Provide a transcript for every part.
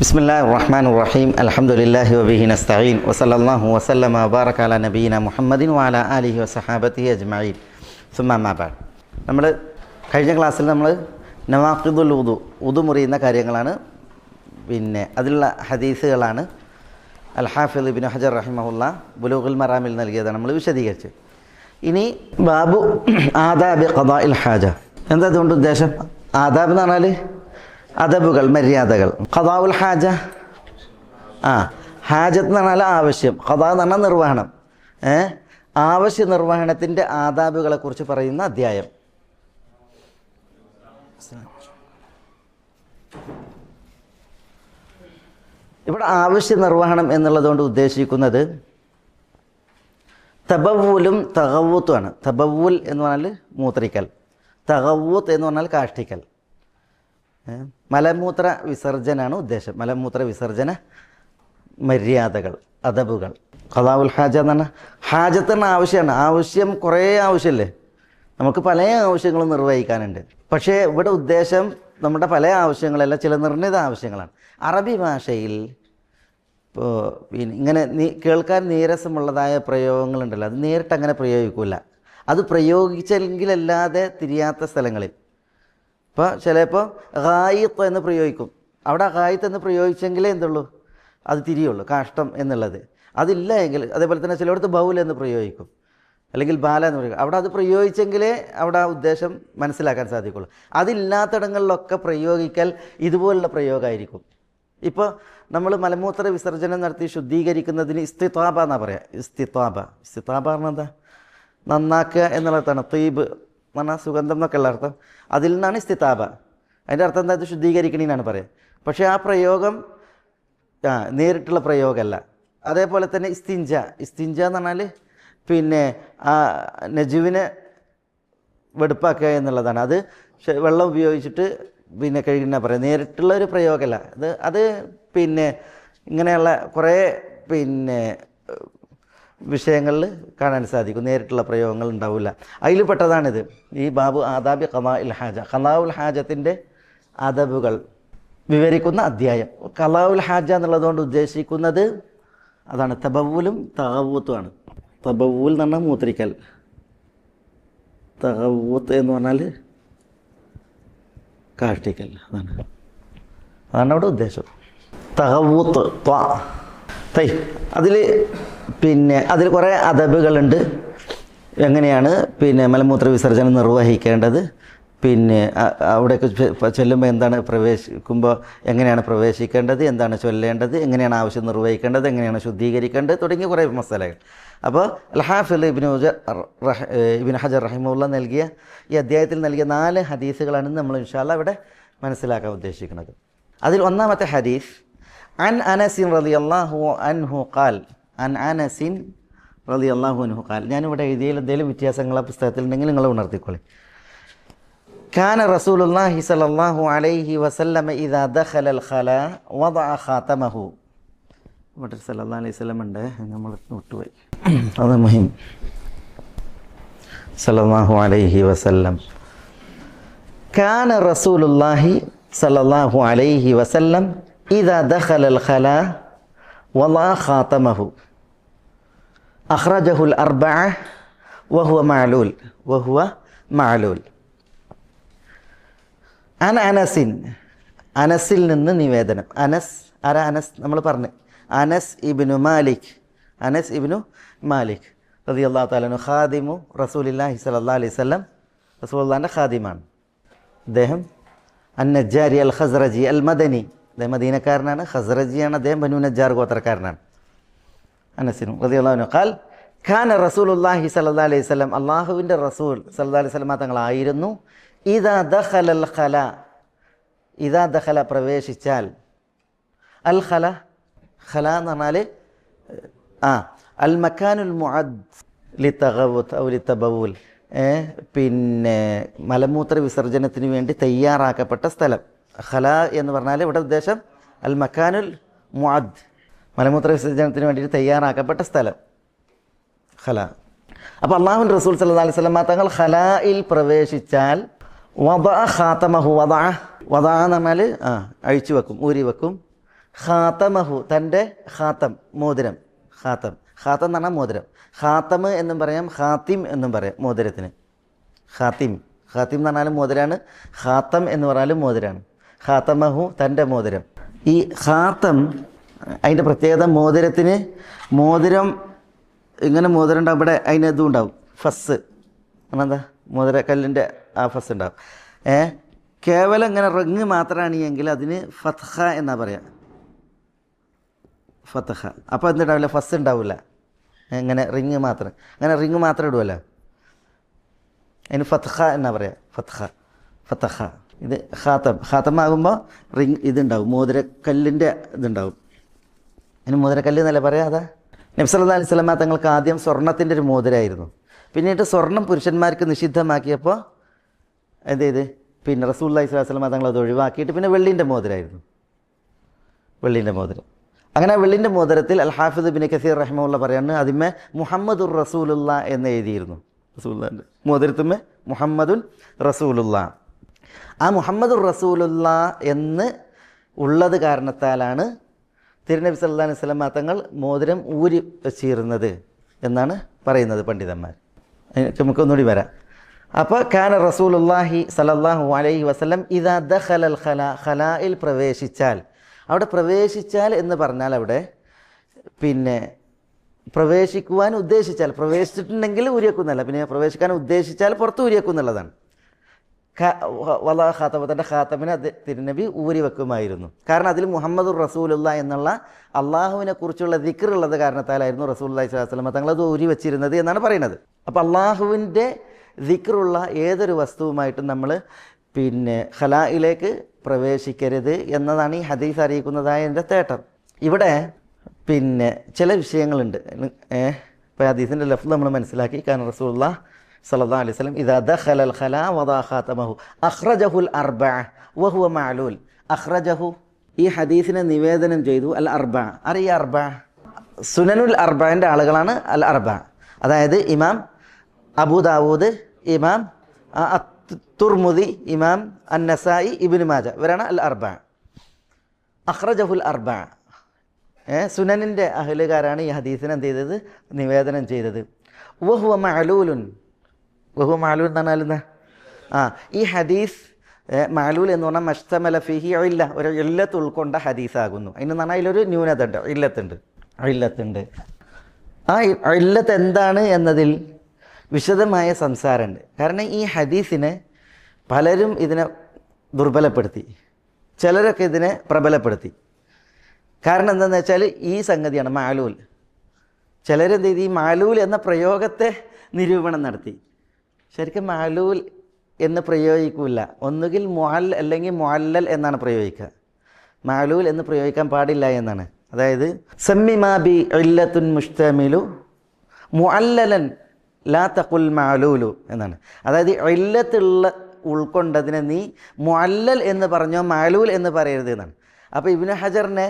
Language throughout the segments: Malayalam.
ബിസ്മില്ലാഹിർറഹ്മാനിർറഹീം അൽഹംദുലില്ലാഹി വബിഹി നസ്തഈൻ വസല്ലല്ലാഹു വസല്ലമ വബാറക അലാ നബിയിന മുഹമ്മദിൻ വഅലാ ആലിഹി വസഹാബത്തിഹി അജ്മഈൻ സുമ്മ അമ്മാ ബഅദ്. നമ്മൾ കഴിഞ്ഞ ക്ലാസ്സിൽ നമ്മൾ നവാഖിദുൽ വുദു മുറിയുന്ന കാര്യങ്ങളാണ്, പിന്നെ അതിലുള്ള ഹദീസുകളാണ് അൽ ഹാഫിദ് ഇബ്നു ഹജർ റഹിമഹുല്ലാ ബുലൂഗുൽ മറാമിൽ നൽകിയതാണ് നമ്മൾ വിശദീകരിച്ച്. ഇനി ബാബു ആദാബി ഖദാഇൽ ഹാജ. എന്താ അതുകൊണ്ട് ഉദ്ദേശം? ആദാബ് എന്ന് പറഞ്ഞാൽ അദബുകൾ, മര്യാദകൾ. ഖദാഉൽ ഹാജ, ഹാജത്ത് എന്ന് പറഞ്ഞാൽ ആവശ്യം, ഖദാ എന്ന് പറഞ്ഞാൽ നിർവഹണം. ആവശ്യ നിർവഹണത്തിൻ്റെ ആദാബുകളെ കുറിച്ച് പറയുന്ന അധ്യായം. ഇവിടെ ആവശ്യ നിർവഹണം എന്നുള്ളതുകൊണ്ട് ഉദ്ദേശിക്കുന്നത് തബവ്വുലും തഗവ്വുത്തുമാണ്. തബവ്വുൽ എന്ന് പറഞ്ഞാൽ മൂത്രിക്കൽ, തഗവ്വുത്ത് എന്ന് പറഞ്ഞാൽ കാഷ്ടിക്കൽ. മലമൂത്ര വിസർജനാണ് ഉദ്ദേശം. മലമൂത്ര വിസർജന മര്യാദകൾ, അദബുകൾ. ഖദാഉൽ ഹാജ എന്ന് പറഞ്ഞാൽ ഹാജത്തിന് ആവശ്യമാണ്. ആവശ്യം കുറേ ആവശ്യമല്ലേ, നമുക്ക് പല ആവശ്യങ്ങളും നിർവഹിക്കാനുണ്ട്. പക്ഷേ ഇവിടെ ഉദ്ദേശം നമ്മുടെ പല ആവശ്യങ്ങളല്ല, ചില നിർണിത ആവശ്യങ്ങളാണ്. അറബി ഭാഷയിൽ ഇപ്പോൾ പിന്നെ ഇങ്ങനെ കേൾക്കാൻ നീരസമുള്ളതായ പ്രയോഗങ്ങളുണ്ടല്ലോ, അത് നേരിട്ട് അങ്ങനെ പ്രയോഗിക്കില്ല. അത് പ്രയോഗിച്ചെങ്കിലല്ലാതെ തിരിയാത്ത സ്ഥലങ്ങളിൽ ഇപ്പോൾ ചിലപ്പോൾ ഗായിത്ത് എന്ന് പ്രയോഗിക്കും. അവിടെ ഗായിത്ത് എന്ന് പ്രയോഗിച്ചെങ്കിലേ എന്തുള്ളൂ, അത് തിരിയുള്ളൂ, കാഷ്ടം എന്നുള്ളത്. അതില്ല എങ്കിൽ അതേപോലെ തന്നെ ചിലയിടത്ത് ബൗൽ എന്ന് പ്രയോഗിക്കും, അല്ലെങ്കിൽ ബാല എന്ന് പറയും. അവിടെ അത് പ്രയോഗിച്ചെങ്കിലേ അവിടെ ആ ഉദ്ദേശം മനസ്സിലാക്കാൻ സാധിക്കുള്ളൂ. അതില്ലാത്തിടങ്ങളിലൊക്കെ പ്രയോഗിക്കൽ ഇതുപോലുള്ള പ്രയോഗമായിരിക്കും. ഇപ്പോൾ നമ്മൾ മലമൂത്ര വിസർജനം നടത്തി ശുദ്ധീകരിക്കുന്നതിന് ഇസ്തിത്വാബ എന്നാണ് പറയുക. ഇസ്തിത്വാബ പറഞ്ഞാൽ എന്താ? നന്നാക്കുക എന്നുള്ളതാണ്. തീബ് എന്ന് പറഞ്ഞാൽ സുഗന്ധം എന്നൊക്കെയുള്ള അർത്ഥം. അതിൽ നിന്നാണ് ഇസ്തിതാബ. അതിൻ്റെ അർത്ഥം എന്താ? ഇത് ശുദ്ധീകരിക്കണമെന്നാണ് പറയുക. പക്ഷേ ആ പ്രയോഗം നേരിട്ടുള്ള പ്രയോഗമല്ല. അതേപോലെ തന്നെ ഇസ്തിഞ്ച എന്ന് പറഞ്ഞാൽ പിന്നെ ആ നജുവിനെ വെടുപ്പാക്കുക എന്നുള്ളതാണ്. അത് വെള്ളം ഉപയോഗിച്ചിട്ട് പിന്നെ കഴുകുന്ന പറയാം. നേരിട്ടുള്ള ഒരു പ്രയോഗമല്ല അത് പിന്നെ ഇങ്ങനെയുള്ള കുറേ പിന്നെ വിഷയങ്ങളിൽ കാണാൻ സാധിക്കും. നേരിട്ടുള്ള പ്രയോഗങ്ങൾ ഉണ്ടാവില്ല. അതിൽ പെട്ടതാണിത്, ഈ ബാബു ആദാബി ഖദാഇൽ ഹാജ. ഖദാഉൽ ഹാജത്തിൻ്റെ അദബുകൾ വിവരിക്കുന്ന അധ്യായം. ഖദാഉൽ ഹാജ എന്നുള്ളതുകൊണ്ട് ഉദ്ദേശിക്കുന്നത് അതാണ്, തബവ്വുലും തഗവ്വുത്തുമാണ്. തബവ്വുൽ എന്ന് പറഞ്ഞാൽ മൂത്രിക്കൽ, തഗവ്വുത്ത് എന്ന് പറഞ്ഞാൽ കാഷ്ടിക്കൽ. അതാണ് അവിടെ ഉദ്ദേശം. തഗവ്വുത്ത് അതിൽ പിന്നെ അതിൽ കുറേ അദബുകളുണ്ട്. എങ്ങനെയാണ് പിന്നെ മലമൂത്ര വിസർജനം നിർവഹിക്കേണ്ടത്, പിന്നെ അവിടേക്ക് ചെല്ലുമ്പോൾ എന്താണ്, പ്രവേശിക്കുമ്പോൾ എങ്ങനെയാണ് പ്രവേശിക്കേണ്ടത്, എന്താണ് ചൊല്ലേണ്ടത്, എങ്ങനെയാണ് ആവശ്യം നിർവഹിക്കേണ്ടത്, എങ്ങനെയാണ് ശുദ്ധീകരിക്കേണ്ടത് തുടങ്ങിയ കുറേ മസലകൾ. അപ്പോൾ അൽ ഹാഫിദ് ഇബ്നു ഹജർ റഹിമഹുല്ലാ നൽകിയ ഈ അധ്യായത്തിൽ നൽകിയ 4 ഹദീസുകളാണ് നമ്മൾ ഇൻഷാ അല്ലാഹ് ഇവിടെ മനസ്സിലാക്കാൻ ഉദ്ദേശിക്കുന്നത്. അതിൽ ഒന്നാമത്തെ ഹദീസ് അൻ അനസിൻ റളിയല്ലാഹു അൻഹു ഖാൽ. അൻ അനസിൻ റളിയല്ലാഹു അൻഹു ഖാൽ. ഞാനിവിടെ എഴുതിയതിൽ എന്തെങ്കിലും വ്യത്യാസങ്ങൾ ആ പുസ്തകത്തിലുണ്ടെങ്കിൽ നിങ്ങൾ ഉണർത്തിക്കൊള്ളി. കാന റസൂലുള്ളാഹി സ്വല്ലല്ലാഹു അലൈഹി വസല്ലമ ഇദാ ദഖലൽ ഖലാ വദഅ ഖാതമഹു. ഇവിടെ സല്ലല്ലാഹു അലൈഹി വസല്ലം ഉണ്ട്, നമ്മൾ വിട്ടുപോയി, അത് മുഹിം. സല്ലല്ലാഹു അലൈഹി വസല്ലം കാന റസൂലുള്ളാഹി സല്ലല്ലാഹു അലൈഹി വസല്ലം ഇദാ ദഖലൽ ഖലാ വദഅ ഖാതമഹു അഖ്റജഹുൽ അർബഅ വഹുവ മഅലൂൽ. അനസിൽ നിന്ന് നിവേദനം. അനസ് നമ്മൾ പറഞ്ഞു, അനസ് ഇബ്നു മാലിക് റളിയല്ലാഹു തആല അൻഹു ഖാദിമു റസൂലില്ലാഹി സ്വല്ലല്ലാഹു അലൈഹി വസല്ലം, റസൂലുള്ളാഹിന്റെ ഖാദിമാണ് അദ്ദേഹം. അൻ-നജ്ജാരി അൽ ഖസ്റജി അൽ മദനി, അദ്ദേഹം മദീനക്കാരനാണ്, ഖസ്റജിയാണ് അദ്ദേഹം, ബനു നജ്ജാർ ഗോത്രക്കാരനാണ്. അനസിൻ റളിയല്ലാഹു അൻഹു ഖാൽ കാന റസൂലുള്ളാഹി സ്വല്ലല്ലാഹു അലൈഹി വസല്ലം, അല്ലാഹുവിൻ്റെ റസൂൽ സ്വല്ലല്ലാഹു അലൈഹി വസല്ലം തങ്ങളായിരുന്നു, ഇദാ ദഖലൽ ഖലാ, ഇദാ ദഖല പ്രവേശിച്ചാൽ, അൽ ഖല എന്ന് പറഞ്ഞാൽ അൽ മക്കാനുൽ മുഅദ് ലിതഗവ്വുത്ത് ഔ ലിതബവ്വുൽ, പിന്നെ മലമൂത്ര വിസർജനത്തിന് വേണ്ടി തയ്യാറാക്കപ്പെട്ട സ്ഥലം. ഖല എന്ന് പറഞ്ഞാൽ ഇവിടെ ഉദ്ദേശം അൽ മക്കാനുൽ മുഅദ്, മലമൂത്ര വിസർജനത്തിന് വേണ്ടി തയ്യാറാക്കപ്പെട്ട സ്ഥലം ഖല. അപ്പോൾ അല്ലാഹുവിൻ്റെ റസൂൽ സല്ലല്ലാഹു അലൈഹി വസല്ലം തങ്ങൾ ഖലായിൽ പ്രവേശിച്ചാൽ വദഅ ഖാതമഹു, വദഅ എന്ന് പറഞ്ഞാൽ അഴിച്ചു വെക്കും, ഊരി വെക്കും. ഖാതമഹു തൻ്റെ ഖാത്തം മോതിരം, ഖാത്തം ഖാത്തം എന്ന് പറഞ്ഞാൽ മോതിരം. ഖാത്തമ് എന്നും പറയാം, ഖാത്തിം എന്നും പറയാം മോതിരത്തിന്. ഖാത്തിം ഖാത്തിം എന്ന് പറഞ്ഞാലും മോതിരാണ്, ഖാത്തം എന്ന് പറഞ്ഞാലും മോതിരാണ്. ഖാത്തമഹു തൻ്റെ മോതിരം. ഈ ഖാത്തം അതിൻ്റെ പ്രത്യേകത മോതിരത്തിന്, മോതിരം ഇങ്ങനെ മോതിരം ഉണ്ടാവും, ഇവിടെ അതിന് ഇതും ഉണ്ടാവും, ഫസ് എന്താ മോതിര കല്ലിൻ്റെ ആ ഫസ് ഉണ്ടാവും. കേവലം ഇങ്ങനെ റിങ് മാത്രമാണ് എങ്കിൽ അതിന് ഫത്ഹ എന്നാ പറയാം, ഫത്ഹ. അപ്പോൾ എന്തുണ്ടാവില്ല, ഫസ് ഉണ്ടാവില്ല, ഇങ്ങനെ റിങ് മാത്രം, അങ്ങനെ റിങ് മാത്രം ഇടുമല്ലോ, അതിന് ഫത്ഹ എന്നാ പറയാം, ഫത്ഹ ഫത്ഹ. ഇത് ഖാത്തം, ഖാത്തമാകുമ്പോൾ റിങ് ഇതുണ്ടാവും, മോതിരക്കല്ലിൻ്റെ ഇതുണ്ടാവും. അതിന് മോതിരക്കല്ല് എന്നല്ല പറയാം. അതാ നബി സല്ലല്ലാഹു അലൈഹി വസല്ലം തങ്ങൾക്ക് ആദ്യം സ്വർണ്ണത്തിൻ്റെ ഒരു മോതിരമായിരുന്നു. പിന്നീട് സ്വർണം പുരുഷന്മാർക്ക് നിഷിദ്ധമാക്കിയപ്പോൾ എന്ത് ചെയ്ത്, പിന്നെ റസൂലുള്ളാഹി സ്വല്ലല്ലാഹു അലൈഹി വസല്ലം തങ്ങൾ അത് ഒഴിവാക്കിയിട്ട് പിന്നെ വെള്ളിൻ്റെ മോതിരമായിരുന്നു, വെള്ളിൻ്റെ മോതിരം. അങ്ങനെ വെള്ളിൻ്റെ മോതിരത്തിൽ അൽ ഹാഫിദ് ഇബ്നു കസീർ റഹിമഹുല്ലാഹ് പറയാണ്, അതിന്മേ മുഹമ്മദുർ റസൂലുള്ള എന്ന് എഴുതിയിരുന്നു. റസൂലുള്ളാഹിൻ്റെ മോതിരത്തുമ്മേ മുഹമ്മദുൻ റസൂലുള്ള. ആ മുഹമ്മദുർ റസൂലുള്ള എന്ന് ഉള്ളത് കാരണത്താലാണ് തിരുനബി സല്ലല്ലാഹു അലൈഹി വസല്ലം തങ്ങൾ മോതിരം ഊരി വെച്ചിരുന്നത് എന്നാണ് പറയുന്നത് പണ്ഡിതന്മാർ. നമുക്കൊന്നുകൂടി വരാം. അപ്പോൾ കാന റസൂലുള്ളാഹി സല്ലല്ലാഹു അലൈഹി വസല്ലം ഇദാ ദഖലൽ ഖലാ, ഖലായിൽ പ്രവേശിച്ചാൽ, അവിടെ പ്രവേശിച്ചാൽ എന്ന് പറഞ്ഞാൽ അവിടെ പിന്നെ പ്രവേശിക്കുവാൻ ഉദ്ദേശിച്ചാൽ, പ്രവേശിച്ചിട്ടുണ്ടെങ്കിൽ ഊരിയേക്കുന്നല്ല, പിന്നെ പ്രവേശിക്കാൻ ഉദ്ദേശിച്ചാൽ പുറത്ത് ഊരിയേക്കുന്നുള്ളതാണ്. വലാ ഖാത്തമ, തൻ്റെ ഖാത്തമിനെ തിരുനബി ഊരി വെക്കുമായിരുന്നു. കാരണം അതിൽ മുഹമ്മദുർ റസൂലുള്ള എന്നുള്ള അള്ളാഹുവിനെ കുറിച്ചുള്ള ദിക്ർ ഉള്ളത് കാരണത്താലായിരുന്നു റസൂലുള്ളാഹി സ്വല്ലല്ലാഹു അലൈഹി വസല്ലം തങ്ങളത് ഊരി വെച്ചിരുന്നത് എന്നാണ് പറയുന്നത്. അപ്പോൾ അള്ളാഹുവിൻ്റെ ദിക്റുള്ള ഏതൊരു വസ്തുവുമായിട്ടും നമ്മൾ പിന്നെ ഖലായിലേക്ക് പ്രവേശിക്കരുത് എന്നതാണ് ഈ ഹദീസ് അറിയിക്കുന്നതായ എൻ്റെ തേട്ടം. ഇവിടെ പിന്നെ ചില വിഷയങ്ങളുണ്ട്. ഇപ്പോൾ ഹദീസിൻ്റെ ലഫ്ള് നമ്മൾ മനസ്സിലാക്കി. കാരണം റസൂലുള്ളാഹി സല്ലല്ലാഹു അലൈഹി വസല്ലം ഇദാ ദഖലൽ ഖലാ വദാ ഖാതമഹു അഖ്റജഹുൽ അർബഅ വഹുവ മഅലൂൽ. അഖ്റജഹു ഈ ഹദീസിനെ നിവേദനം ചെയ്തു അൽ അർബഅ. അറിയ അർബഅ സുനനുൽ അർബഅൻ്റെ ആളുകളാണ് അൽ അർബഅ. അതായത് ഇമാം അബൂ ദാവൂദ്, ഇമാം തുർമുദി, ഇമാം അന്നസായി, ഇബ്നു മാജ, ഇവരാണ് അൽ അർബഅ. അഖ്റജഹുൽ അർബഅ. സുനനിൻ്റെ അഹ്ലുകാരാണ് ഈ ഹദീസിനെ എന്ത് ചെയ്തത്, നിവേദനം ചെയ്തത്. വഹുവ മഅലൂലുൻ. വഹുവ മഅലൂൽ എന്ന് പറഞ്ഞാൽ എന്താ? ഈ ഹദീസ് മഅലൂൽ എന്ന് പറഞ്ഞാൽ മഷ്തമല ഫിഹി ഇല്ല, ഒരു ഇല്ലത്ത് ഉൾക്കൊണ്ട ഹദീസാകുന്നു. അതിന് പറഞ്ഞാൽ അതിലൊരു ന്യൂനത ഉണ്ട്, ഇല്ലത്തുണ്ട്. ആ ഇല്ലത്ത് എന്താണ് എന്നതിൽ വിശദമായ സംസാരമുണ്ട്. കാരണം ഈ ഹദീസിനെ പലരും ഇതിനെ ദുർബലപ്പെടുത്തി, ചിലരൊക്കെ ഇതിനെ പ്രബലപ്പെടുത്തി. കാരണം എന്താണെന്ന് വെച്ചാൽ ഈ സംഗതിയാണ് മഅലൂൽ. ചിലരെന്ത് ചെയ്തു, ഈ മഅലൂൽ എന്ന പ്രയോഗത്തെ നിരൂപണം നടത്തി. ശരിക്കും മഅലൂൽ എന്ന് പ്രയോഗിക്കില്ല, ഒന്നുകിൽ മുഅൽ അല്ലെങ്കിൽ മുഅല്ലൽ എന്നാണ് പ്രയോഗിക്കുക. മഅലൂൽ എന്ന് പ്രയോഗിക്കാൻ പാടില്ല എന്നാണ്. അതായത് സമ്മിമാ ബി ഇല്ലത്തുൻ മുഷ്തമിലു മുഅല്ലലൻ ലാ തഖുൽ മഅലൂലു എന്നാണ്. അതായത് ഇല്ലത്തുള്ള ഉൾക്കൊണ്ടതിനെ നീ മുഅല്ലൽ എന്ന് പറഞ്ഞോ മഅലൂൽ എന്ന് പറയരുത് എന്നാണ്. അപ്പോൾ ഇബ്നു ഹജറിനെ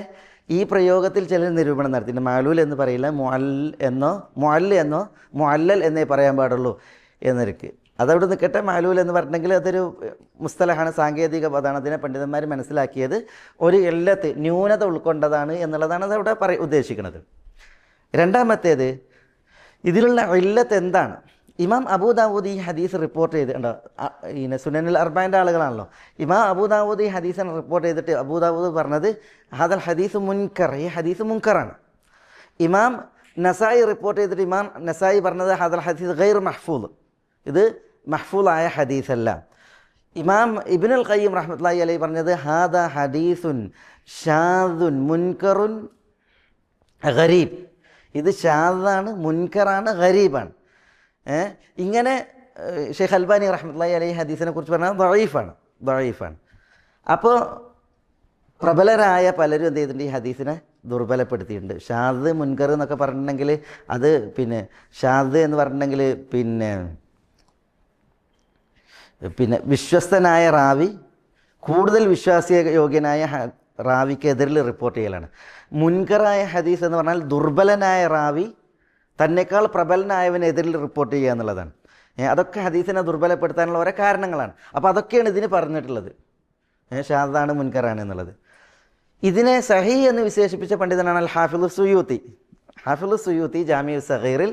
ഈ പ്രയോഗത്തിൽ ചിലർ നിരൂപണം നടത്തിയിട്ടുണ്ട്. മഅലൂൽ എന്ന് പറയില്ല, മുഅല്ല് എന്നോ മുഅല്ലൽ എന്നേ പറയാൻ പാടുള്ളൂ എന്നൊക്കെ. അതവിടെ നിൽക്കട്ടെ. മഅലൂൽ എന്ന് പറഞ്ഞിട്ടുണ്ടെങ്കിൽ അതൊരു മുസ്തലഹാണ്, സാങ്കേതിക പദമാണ്. അതിനെ പണ്ഡിതന്മാർ മനസ്സിലാക്കിയത് ഒരു ഇല്ലത്ത്, ന്യൂനത ഉൾക്കൊണ്ടതാണ് എന്നുള്ളതാണ് അതവിടെ ഉദ്ദേശിക്കുന്നത്. രണ്ടാമത്തേത്, ഇതിലുള്ള ഇല്ലത്ത് എന്താണ്? ഇമാം അബൂ ദാവൂദ് ഈ ഹദീസ് റിപ്പോർട്ട് ചെയ്തിട്ടുണ്ടോ? ഈ സുനനുൽ അർബഅൻ്റെ ആളുകളാണല്ലോ. ഇമാം അബൂ ദാവൂദ് ഈ ഹദീസിനെ റിപ്പോർട്ട് ചെയ്തിട്ട് അബൂ ദാവൂദ് പറഞ്ഞത് ഹാദൽ ഹദീസ് മുൻകർ, ഈ ഹദീസ് മുൻകറാണ്. ഇമാം നസായി റിപ്പോർട്ട് ചെയ്തിട്ട് ഇമാം നസായി പറഞ്ഞത് ഹാദൽ ഹദീസ് ഗൈർ മഹ്ഫൂദ്, ഇത് മഹ്ഫൂദായ ഹദീസല്ല. ഇമാം ഇബ്നുൽ ഖയ്യിം റഹ്മത്തുള്ളാഹി അലൈഹി പറഞ്ഞത് ഹാദാ ഹദീസുൻ ഷാദുൻ മുൻകറുൻ ഗരീബ്, ഇത് ഷാദാണ്, മുൻകറാണ്, ഗരീബാണ്. ഇങ്ങനെ ഷെയ്ഖ് അൽബാനി റഹ്മത്തുള്ളാഹി അലൈഹി ഹദീസിനെ കുറിച്ച് പറഞ്ഞാൽ ദഈഫാണ്. അപ്പോൾ പ്രബലരായ പലരും എന്ത് ചെയ്തിട്ടുണ്ട്, ഈ ഹദീസിനെ ദുർബലപ്പെടുത്തിയിട്ടുണ്ട്. ഷാദ് മുൻകർ എന്നൊക്കെ പറഞ്ഞിട്ടുണ്ടെങ്കിൽ അത് പിന്നെ ഷാദ് എന്ന് പറഞ്ഞിട്ടുണ്ടെങ്കിൽ പിന്നെ വിശ്വസ്തനായ റാവി കൂടുതൽ വിശ്വാസയോഗ്യനായ റാവിക്കെതിരിൽ റിപ്പോർട്ട് ചെയ്യലാണ്. മുൻകറായ ഹദീസ് എന്ന് പറഞ്ഞാൽ ദുർബലനായ റാവി തന്നെക്കാൾ പ്രബലനായവനെതിരിൽ റിപ്പോർട്ട് ചെയ്യുക എന്നുള്ളതാണ്. അതൊക്കെ ഹദീസിനെ ദുർബലപ്പെടുത്താനുള്ള ഓരോ കാരണങ്ങളാണ്. അപ്പോൾ അതൊക്കെയാണ് ഇതിന് പറഞ്ഞിട്ടുള്ളത്, ഷാദാണ് മുൻകറാണ് എന്നുള്ളത്. ഇതിനെ സഹീഹ് എന്ന് വിശേഷിപ്പിച്ച പണ്ഡിതനാണ് അൽ ഹാഫിളു സുയൂത്തി. ഹാഫിളു സുയൂത്തി ജാമിഉ സഗീറിൽ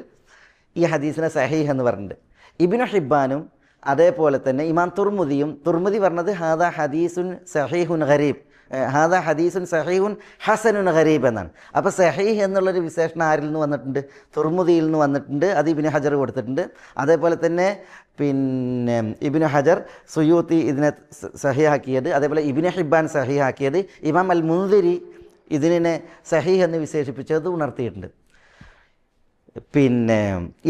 ഈ ഹദീസിനെ സഹീഹ് എന്ന് പറഞ്ഞിട്ടുണ്ട്. ഇബ്നു ഹിബ്ബാനും അതേപോലെ തന്നെ ഇമാം തുർമുദി പറഞ്ഞത് ഹാദാ ഹദീസുൻ സഹീഹുൻ ഗരീബ്, ഹാദാ ഹദീസുൻ സഹീഹുൻ ഹസനുൻ ഗരീബ് എന്നാണ്. അപ്പോൾ സഹീഹ് എന്നുള്ളൊരു വിശേഷണം ആരിൽ നിന്ന് വന്നിട്ടുണ്ട്? തുർമുദിയിൽ നിന്ന് വന്നിട്ടുണ്ട്. അത് ഇബ്നു ഹജർ കൊടുത്തിട്ടുണ്ട്. അതേപോലെ തന്നെ പിന്നെ ഇബ്നു ഹജർ സുയൂത്തി ഇതിനെ സഹീഹാക്കിയത്, അതേപോലെ ഇബ്നു ഹിബ്ബാൻ സഹീഹാക്കിയത്, ഇമാം അൽ മുൻദിരി ഇതിനെ സഹീഹ് എന്ന് വിശേഷിപ്പിച്ചത് ഉണർത്തിയിട്ടുണ്ട്. പിന്നെ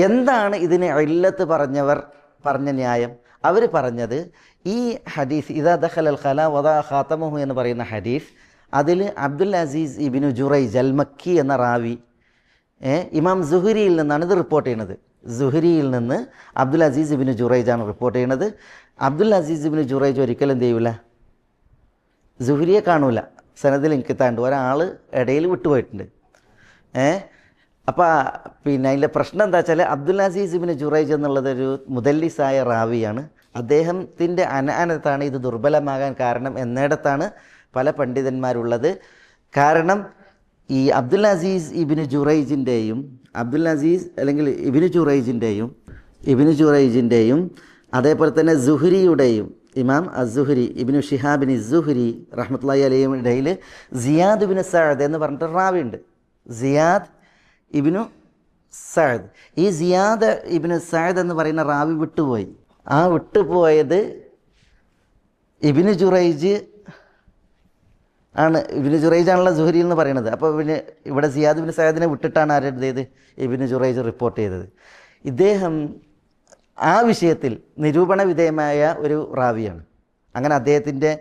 എന്താണ് ഇതിന് ഇല്ലത്ത് പറഞ്ഞവർ പറഞ്ഞ ന്യായം? അവർ പറഞ്ഞത് ഈ ഹദീസ് ഇദാ ദഖലൽ ഖലാ വദാ ഖാതമഹു എന്ന് പറയുന്ന ഹദീസ്, അതിൽ അബ്ദുൽ അസീസ് ഇബ്നു ജുറൈജ് അൽ മക്കി എന്ന റാവി ഇമാം സുഹരിയിൽ നിന്നാണ് ഇത് റിപ്പോർട്ട് ചെയ്യുന്നത്. സുഹരിയിൽ നിന്ന് അബ്ദുൽ അസീസ് ഇബ്നു ജുറൈജാണ് റിപ്പോർട്ട് ചെയ്യുന്നത്. അബ്ദുൽ അസീസ് ഇബ്നു ജുറൈജ് ഒരിക്കലും എന്ത് ചെയ്യൂല, സുഹരിയെ കാണൂല. സനദിൽ ഇൻകിത്താണ്ട് ഒരാൾ ഇടയിൽ വിട്ടുപോയിട്ടുണ്ട്. അപ്പോൾ പിന്നെ അതിൻ്റെ പ്രശ്നം എന്താ വെച്ചാൽ അബ്ദുൽ അസീസ് ഇബ്നു ജുറൈജ് എന്നുള്ളതൊരു മുദല്ലിസായ റാവിയാണ്. അദ്ദേഹത്തിൻ്റെ അനഅനത്താണ് ഇത് ദുർബലമാകാൻ കാരണം എന്നിടത്താണ് പല പണ്ഡിതന്മാരുള്ളത്. കാരണം ഈ അബ്ദുൽ അസീസ് ഇബ്നു ജുറൈജിൻ്റെയും ഇബ്നു ജുറൈജിൻ്റെയും അതേപോലെ തന്നെ സുഹരിയുടെയും ഇമാം അസുഹരി ഇബ്നു ഷിഹാബിൻ സുഹരി റഹ്മത്തുള്ളാഹി അലൈഹിയുടെ ഇടയിൽ സിയാദ് ഇബ്നു സഅദ് എന്ന് പറഞ്ഞിട്ട് റാവിയുണ്ട്. സിയാദ് ഇബ്നു സഅദ്. ഈ സിയാദ് ഇബ്നു സഅദ് എന്ന് പറയുന്ന റാവി വിട്ടുപോയി. ആ വിട്ടുപോയത് ഇബ്നു ജുറൈജ് ആണ്. ഇബ്നു ജുറൈജാണല്ലോ സുഹരി എന്ന് പറയുന്നത്. അപ്പോൾ പിന്നെ ഇവിടെ സിയാദ് ഇബ്നു സഅദിനെ വിട്ടിട്ടാണ് ആരെഴുതിയത്? ഇബ്നു ജുറൈജ് റിപ്പോർട്ട് ചെയ്തത്. ഇദ്ദേഹം ആ വിഷയത്തിൽ നിരൂപണ വിധേയമായ ഒരു റാവിയാണ്. അങ്ങനെ അദ്ദേഹത്തിൻ്റെ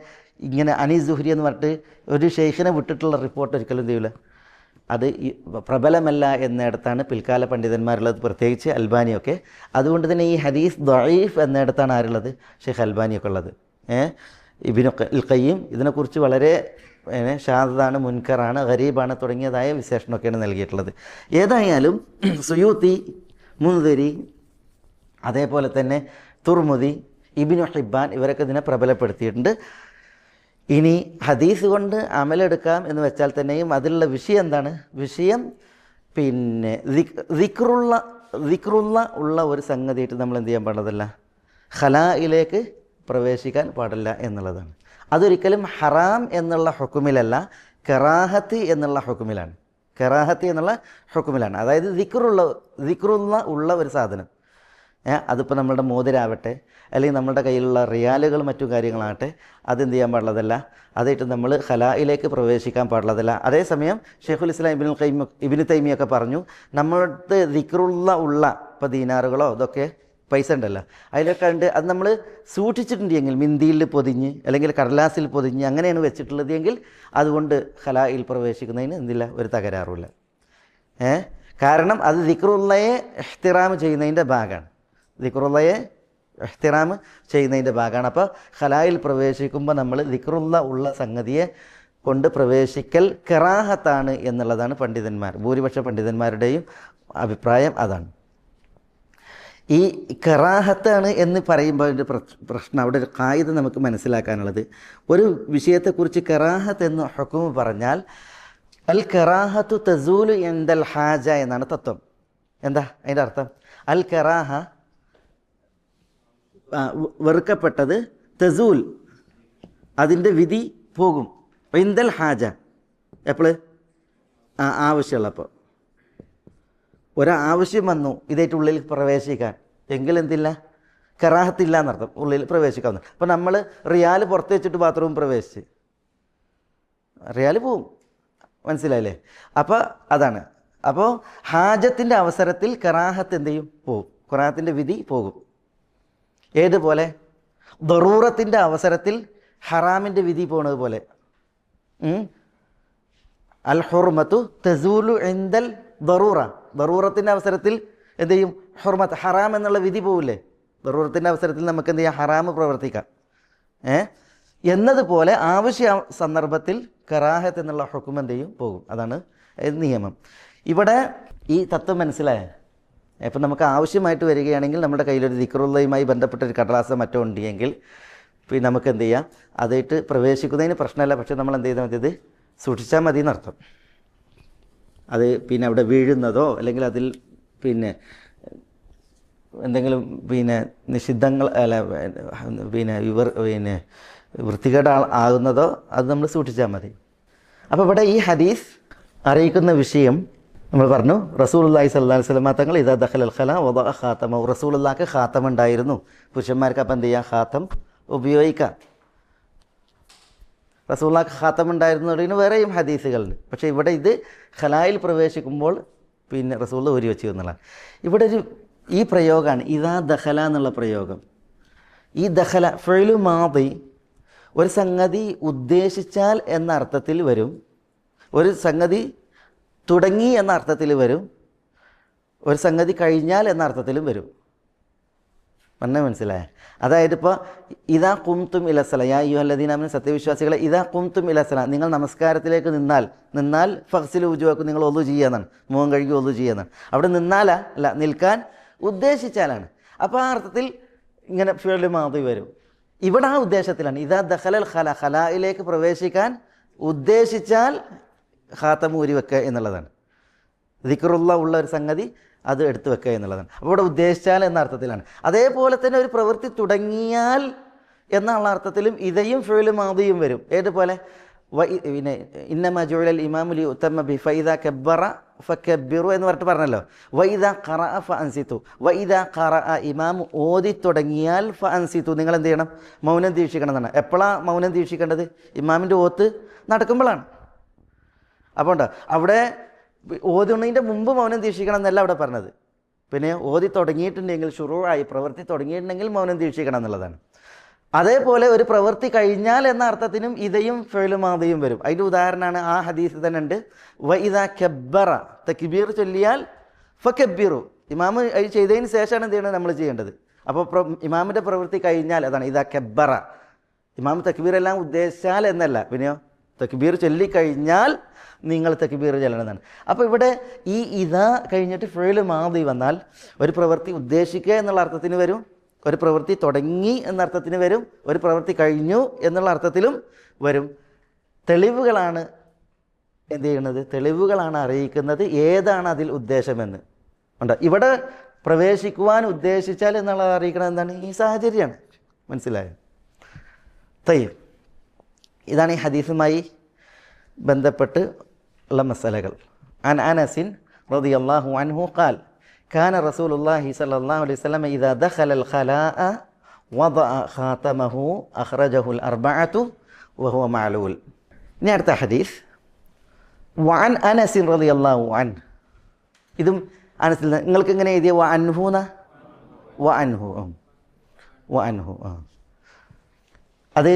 ഇങ്ങനെ അനി സുഹരി എന്ന് പറഞ്ഞിട്ട് ഒരു ഷെയ്ഖിനെ വിട്ടിട്ടുള്ള റിപ്പോർട്ട് ഒരിക്കലും ചെയ്യില്ല. അത് പ്രബലമല്ല എന്നിടത്താണ് പിൽക്കാല പണ്ഡിതന്മാരുള്ളത്, പ്രത്യേകിച്ച് അൽബാനിയൊക്കെ. അതുകൊണ്ട് തന്നെ ഈ ഹദീസ് ദഈഫ് എന്നിടത്താണ് ആരുള്ളത്? ഷെയ്ഖ് അൽബാനിയൊക്കെ ഉള്ളത്. ഇബ്നു ഖയ്യിം ഇതിനെക്കുറിച്ച് വളരെ ഷാദാണ്, മുൻകറാണ്, ഗരീബാണ് തുടങ്ങിയതായ വിശേഷണമൊക്കെയാണ് നൽകിയിട്ടുള്ളത്. ഏതായാലും സുയൂത്തി, മുൻദിരി, അതേപോലെ തന്നെ തുർമുദി, ഇബ്നു ഹിബ്ബാൻ ഇവരൊക്കെ ഇതിനെ പ്രബലപ്പെടുത്തിയിട്ടുണ്ട്. ഇനി ഹദീസ് കൊണ്ട് അമലെടുക്കാം എന്ന് വെച്ചാൽ തന്നെയും അതിലുള്ള വിഷയം എന്താണ്? വിഷയം പിന്നെ ദിക്റുള്ള ഉള്ള ഒരു സംഗതിയായിട്ട് നമ്മൾ എന്ത് ചെയ്യാൻ പാടില്ല, ഖലായിലേക്ക് പ്രവേശിക്കാൻ പാടില്ല എന്നുള്ളതാണ്. അതൊരിക്കലും ഹറാം എന്നുള്ള ഹുക്കുമിലല്ല, കറാഹത്ത് എന്നുള്ള ഹുക്കുമിലാണ്. അതായത് ദിക്റുള്ള ഉള്ള ഒരു സാധനം, അതിപ്പോൾ നമ്മളുടെ മോതിരാവട്ടെ അല്ലെങ്കിൽ നമ്മുടെ കയ്യിലുള്ള റിയാലുകൾ മറ്റു കാര്യങ്ങളാകട്ടെ, അതെന്ത് ചെയ്യാൻ പാടുള്ളതല്ല, അതായിട്ട് നമ്മൾ ഖലായിലേക്ക് പ്രവേശിക്കാൻ പാടുള്ളതല്ല. അതേസമയം ഷെയ്ഖുൽ ഇസ്ലാം ഇബ്നു തൈമിയൊക്കെ പറഞ്ഞു, നമ്മളുടെ ദിക്റുള്ള ഇപ്പോൾ ദീനാറുകളോ ഇതൊക്കെ പൈസ ഉണ്ടല്ലോ, അതിലൊക്കെ ഉണ്ട്, അത് നമ്മൾ സൂക്ഷിച്ചിട്ടുണ്ടെങ്കിൽ മിന്തിയിൽ പൊതിഞ്ഞ് അല്ലെങ്കിൽ കടലാസിൽ പൊതിഞ്ഞ് അങ്ങനെയാണ് വെച്ചിട്ടുള്ളത് എങ്കിൽ അതുകൊണ്ട് ഖലായിൽ പ്രവേശിക്കുന്നതിന് എന്തില്ല, ഒരു തകരാറുമില്ല. കാരണം അത് ദിക്റുള്ളയെ ഇഹ്തിറാം ചെയ്യുന്നതിൻ്റെ ഭാഗമാണ്. അപ്പോൾ ഖലായിൽ പ്രവേശിക്കുമ്പോൾ നമ്മൾ ദിക്റുള്ള ഉള്ള സംഗതിയെ കൊണ്ട് പ്രവേശിക്കൽ കറാഹത്താണ് എന്നുള്ളതാണ് ഭൂരിപക്ഷ പണ്ഡിതന്മാരുടെയും അഭിപ്രായം അതാണ്. ഈ കറാഹത്താണ് എന്ന് പറയുമ്പോൾ ഒരു പ്രശ്നം, അവിടെ ഒരു ഖായിദ നമുക്ക് മനസ്സിലാക്കാനുള്ളത്, ഒരു വിഷയത്തെക്കുറിച്ച് കറാഹത്ത് എന്ന് ഹുക്മ് പറഞ്ഞാൽ അൽ കറാഹത്തു തസൂലു ഇൻദൽ ഹാജ എന്നാണ് തത്വം. എന്താ അതിൻ്റെ അർത്ഥം? അൽ കറാഹ വെറുക്കപ്പെട്ടത്, തസൂൽ അതിൻ്റെ വിധി പോകും, ഇൻദൽ ഹാജ എപ്പോൾ? ആവശ്യമുള്ളപ്പോൾ. ഒരാവശ്യം വന്നു ഇതായിട്ട് ഉള്ളിൽ പ്രവേശിക്കാൻ, എങ്കിൽ എന്തില്ല, കറാഹത്തില്ല എന്നർത്ഥം, ഉള്ളിൽ പ്രവേശിക്കാവുന്ന. അപ്പോൾ നമ്മൾ റിയാൽ പുറത്ത് വെച്ചിട്ട് ബാത്റൂം പ്രവേശിച്ച് റിയാൽ പോവും, മനസ്സിലായില്ലേ? അപ്പോൾ അതാണ്. അപ്പോൾ ഹാജത്തിൻ്റെ അവസരത്തിൽ കറാഹത്ത് എന്ത് ചെയ്യും? പോവും, കറാഹത്തിൻ്റെ വിധി പോകും. ഏതുപോലെ? ദറൂറത്തിൻ്റെ അവസരത്തിൽ ഹറാമിൻ്റെ വിധി പോണത് പോലെ. അൽ ഹുർമത്തു തസൂലു ഇൻദൽ ദറൂറത്തിൻ്റെ അവസരത്തിൽ എന്ത് ചെയ്യും? ഹുർമത്ത്, ഹറാം എന്നുള്ള വിധി പോവില്ലേ? ദറൂറത്തിൻ്റെ അവസരത്തിൽ നമുക്ക് എന്ത് ചെയ്യാം? ഹറാം പ്രവർത്തിക്കാം. എന്നതുപോലെ ആവശ്യ സന്ദർഭത്തിൽ കറാഹത്ത് എന്നുള്ള ഹുക്ം എന്ത് ചെയ്യും? പോകും. അതാണ് നിയമം. ഇവിടെ ഈ തത്വം മനസ്സിലായ, ഇപ്പം നമുക്ക് ആവശ്യമായിട്ട് വരികയാണെങ്കിൽ നമ്മുടെ കയ്യിലൊരു ദിക്റുള്ളയുമായി ബന്ധപ്പെട്ടൊരു കടലാസോ മറ്റോ ഉണ്ടെങ്കിൽ പിന്നെ നമുക്ക് എന്ത് ചെയ്യാം? അതായിട്ട് പ്രവേശിക്കുന്നതിന് പ്രശ്നമല്ല. പക്ഷേ നമ്മൾ എന്ത് ചെയ്താൽ മതി? ഇത് സൂക്ഷിച്ചാൽ മതി എന്നർത്ഥം. അത് പിന്നെ അവിടെ വീഴുന്നതോ അല്ലെങ്കിൽ അതിൽ പിന്നെ എന്തെങ്കിലും പിന്നെ നിഷിദ്ധങ്ങൾ അല്ല പിന്നെ വൃത്തികേട് ആകുന്നതോ അത് നമ്മൾ സൂക്ഷിച്ചാൽ മതി. അപ്പോൾ ഇവിടെ ഈ ഹദീസ് അറിയിക്കുന്ന വിഷയം നമ്മൾ പറഞ്ഞു, റസൂലുള്ളാഹി സ്വല്ലല്ലാഹു അലൈഹി വസല്ലം തങ്ങൾ ഇദാ ദഖലൽ ഖലാ വദഅ ഖാതമഹു, റസൂലുള്ളാഹിക്ക് ഖാതം ഉണ്ടായിരുന്നു. പുരുഷന്മാർക്ക് അപ്പം എന്ത് ചെയ്യാം? ഖാതം ഉപയോഗിക്കാം. റസൂലുള്ളാഹിക്ക് ഖാതം ഉണ്ടായിരുന്നതിന് വേറെയും ഹദീസുകളുണ്ട്. പക്ഷേ ഇവിടെ ഇത് ഖലായിൽ പ്രവേശിക്കുമ്പോൾ പിന്നെ റസൂൽ ഊരി വെച്ചു എന്നുള്ളതാണ്. ഇവിടെ ഈ പ്രയോഗമാണ് ഇദാ ദഖല എന്നുള്ള പ്രയോഗം. ഈ ദഖല ഫഇലു മാദി ഒരു സംഗതി ഉദ്ദേശിച്ചാൽ എന്ന അർത്ഥത്തിൽ വരും, ഒരു സംഗതി തുടങ്ങി എന്ന അർത്ഥത്തിൽ വരും, ഒരു സംഗതി കഴിഞ്ഞാൽ എന്ന അർത്ഥത്തിലും വരും. മനസ്സിലായ? അതായത് ഇപ്പോൾ ഇദാ ഖുംതും ഇലസ്സലാ യാ അയ്യുഹല്ലദീന ആമനൂ, സത്യവിശ്വാസികളെ, ഇദാ ഖുംതും ഇലസ്സലാ, നിങ്ങൾ നമസ്കാരത്തിലേക്ക് നിന്നാൽ ഫഗ്സിലു വുജൂഹക്കും, നിങ്ങൾ ഒളു ചെയ്യാന്നാണ്, മുഖം കഴുകി ഒളു ചെയ്യാന്നാണ്. അവിടെ നിന്നാലാ അല്ല, നിൽക്കാൻ ഉദ്ദേശിച്ചാലാണ്. അപ്പോൾ ആ അർത്ഥത്തിൽ ഇങ്ങനെ ഫിഅ്ലു മാദി വരും. ഇവിടെ ആ ഉദ്ദേശത്തിലാണ് ഇദാ ദഖലൽ ഖലാ, ഖലായിലേക്ക് പ്രവേശിക്കാൻ ഉദ്ദേശിച്ചാൽ ഖാതം ഊരി വെക്കുക എന്നുള്ളതാണ്. ദിക്റുള്ള ഉള്ള ഒരു സംഗതി അത് എടുത്തു വെക്കുക എന്നുള്ളതാണ്. അപ്പോൾ ഇവിടെ ഉദ്ദേശിച്ചാൽ എന്ന അർത്ഥത്തിലാണ്. അതേപോലെ തന്നെ ഒരു പ്രവൃത്തി തുടങ്ങിയാൽ എന്നുള്ള അർത്ഥത്തിലും ഇതയും ഫിഅ്ലു മാദിയും വരും. ഏതുപോലെ പിന്നെ ഇന്നമാ ജുഇലൽ ഇമാമു ലിയുതമ്മ ബിഹി ഫഇദാ കബ്ബറ ഫകബ്ബിറു എന്ന് പറഞ്ഞല്ലോ. വഇദാ ഖറഅ ഫഅൻസിതു, വഇദാ ഖറഅ ഇമാമു ഓതി തുടങ്ങിയാൽ ഫഅൻസിതു, നിങ്ങൾ എന്ത് ചെയ്യണം? മൗനം ദീക്ഷിക്കണം എന്നാണ്. എപ്പോഴാണ് മൗനം ദീക്ഷിക്കേണ്ടത്? ഇമാമിൻ്റെ ഓത്ത് നടക്കുമ്പോഴാണ്. അപ്പോൾ ഉണ്ടോ അവിടെ ഓതുന്നതിൻ്റെ മുമ്പ് മൗനം ദീക്ഷിക്കണം എന്നല്ല അവിടെ പറഞ്ഞത്. പിന്നെ ഓതി തുടങ്ങിയിട്ടുണ്ടെങ്കിൽ, ശുറൂആയി പ്രവൃത്തി തുടങ്ങിയിട്ടുണ്ടെങ്കിൽ മൗനം ദീക്ഷിക്കണം എന്നുള്ളതാണ്. അതേപോലെ ഒരു പ്രവൃത്തി കഴിഞ്ഞാൽ എന്ന അർത്ഥത്തിനും ഇതയും ഫിഅ്ലു മാദിയും വരും. അതിൻ്റെ ഉദാഹരണമാണ് ആ ഹദീസ് തന്നെ ഉണ്ട്, വഇദാ കബ്ബറ, തക്ബീർ ചൊല്ലിയാൽ ഫകബ്ബിറു, ഇമാം അത് ചെയ്തതിന് ശേഷമാണ് എന്ത് ചെയ്യണത്? നമ്മൾ ചെയ്യേണ്ടത്. അപ്പോൾ ഇമാമിൻ്റെ പ്രവൃത്തി കഴിഞ്ഞാൽ അതാണ് ഇദാ കബ്ബറ. ഇമാം തക്ബീർ എല്ലാം ഉദ്ദേശിച്ചാൽ എന്നല്ല, പിന്നെയോ തക്ബീർ ചൊല്ലിക്കഴിഞ്ഞാൽ നിങ്ങൾ തക്ബീർ ചൊല്ലണമെന്നാണ്. അപ്പോൾ ഇവിടെ ഈ ഇദാ കഴിഞ്ഞിട്ട് ഫിഅ്ലു മാദി വന്നാൽ ഒരു പ്രവൃത്തി ഉദ്ദേശിക്കുക എന്നുള്ള അർത്ഥത്തിന് വരും, ഒരു പ്രവൃത്തി തുടങ്ങി എന്ന അർത്ഥത്തിന് വരും, ഒരു പ്രവൃത്തി കഴിഞ്ഞു എന്നുള്ള അർത്ഥത്തിലും വരും. തെളിവുകളാണ് എന്ത് ചെയ്യുന്നത്? തെളിവുകളാണ് അറിയിക്കുന്നത് ഏതാണ് അതിൽ ഉദ്ദേശമെന്ന്. ഉണ്ട് ഇവിടെ പ്രവേശിക്കുവാൻ ഉദ്ദേശിച്ചാൽ എന്നുള്ളത് അറിയിക്കുന്നത് എന്താണ്? ഈ സാഹചര്യമാണ്. മനസ്സിലായോ? തയ്യബ്, ഇതാണ് ഈ ഹദീസുമായി ബന്ധപ്പെട്ട് ഉള്ള മസലകൾ. അൻ അനസിൻ റളിയല്ലാഹു അൻഹു ഖാൽ കാന റസൂലുള്ളാഹി സ്വല്ലല്ലാഹു അലൈഹി വസല്ലം ഇദാ ദഖലൽ ഖലാഅ വദഅ ഖാതമഹു അഖ്റജഹുൽ അർബഅതു വഹുവ മഅലൂൽ. ഇനി അടുത്ത ഹദീസ് വഅൻ അനസിൻ റളിയല്ലാഹു അൻഹു. ഇതും അനസിൽ നിങ്ങൾക്ക് എങ്ങനെ എഴുതിയ വ അൻഹുന? വ അൻഹു അത്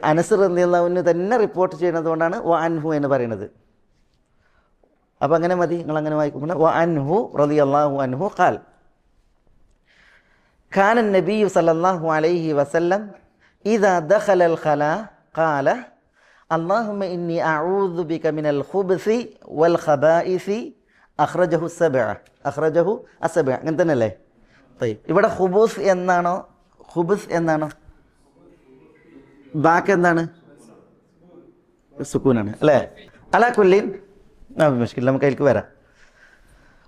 അനസ് റളിയല്ലാഹുവിന് തന്നെ റിപ്പോർട്ട് ചെയ്യുന്നത് കൊണ്ടാണ് വ അൻഹു എന്ന് പറയുന്നത്. അപ്പോൾ അങ്ങനെ മതി, നിങ്ങൾ അങ്ങനെ വായിക്കുമ്പോൾ വ അൻഹു റളിയല്ലാഹു അൻഹു ഖാൽ കാന നബിയ്യു സല്ലല്ലാഹു അലൈഹി വസല്ലം ഇദാ ദഖലൽ ഖലാ ഖാല അല്ലാഹുമ്മ ഇന്നി അഊദു ബിക മിനൽ ഖുബ്സി വൽ ഖബായിസി അഖ്റജഹു അസ്സബഅ. അങ്ങനെ തന്നെയല്ലേ? തയ്യബ്, ഇവിടെ ഖുബൂസ് എന്നാണോ ഖുബ്സ് എന്നാണോ? ബാക്ക് എന്താണ്? സുക്കൂനാണ് അല്ലേ? അലാ കുല്ലിൻ മുഷ്കിൽ, നമുക്ക് അതിലേക്ക് വരാം.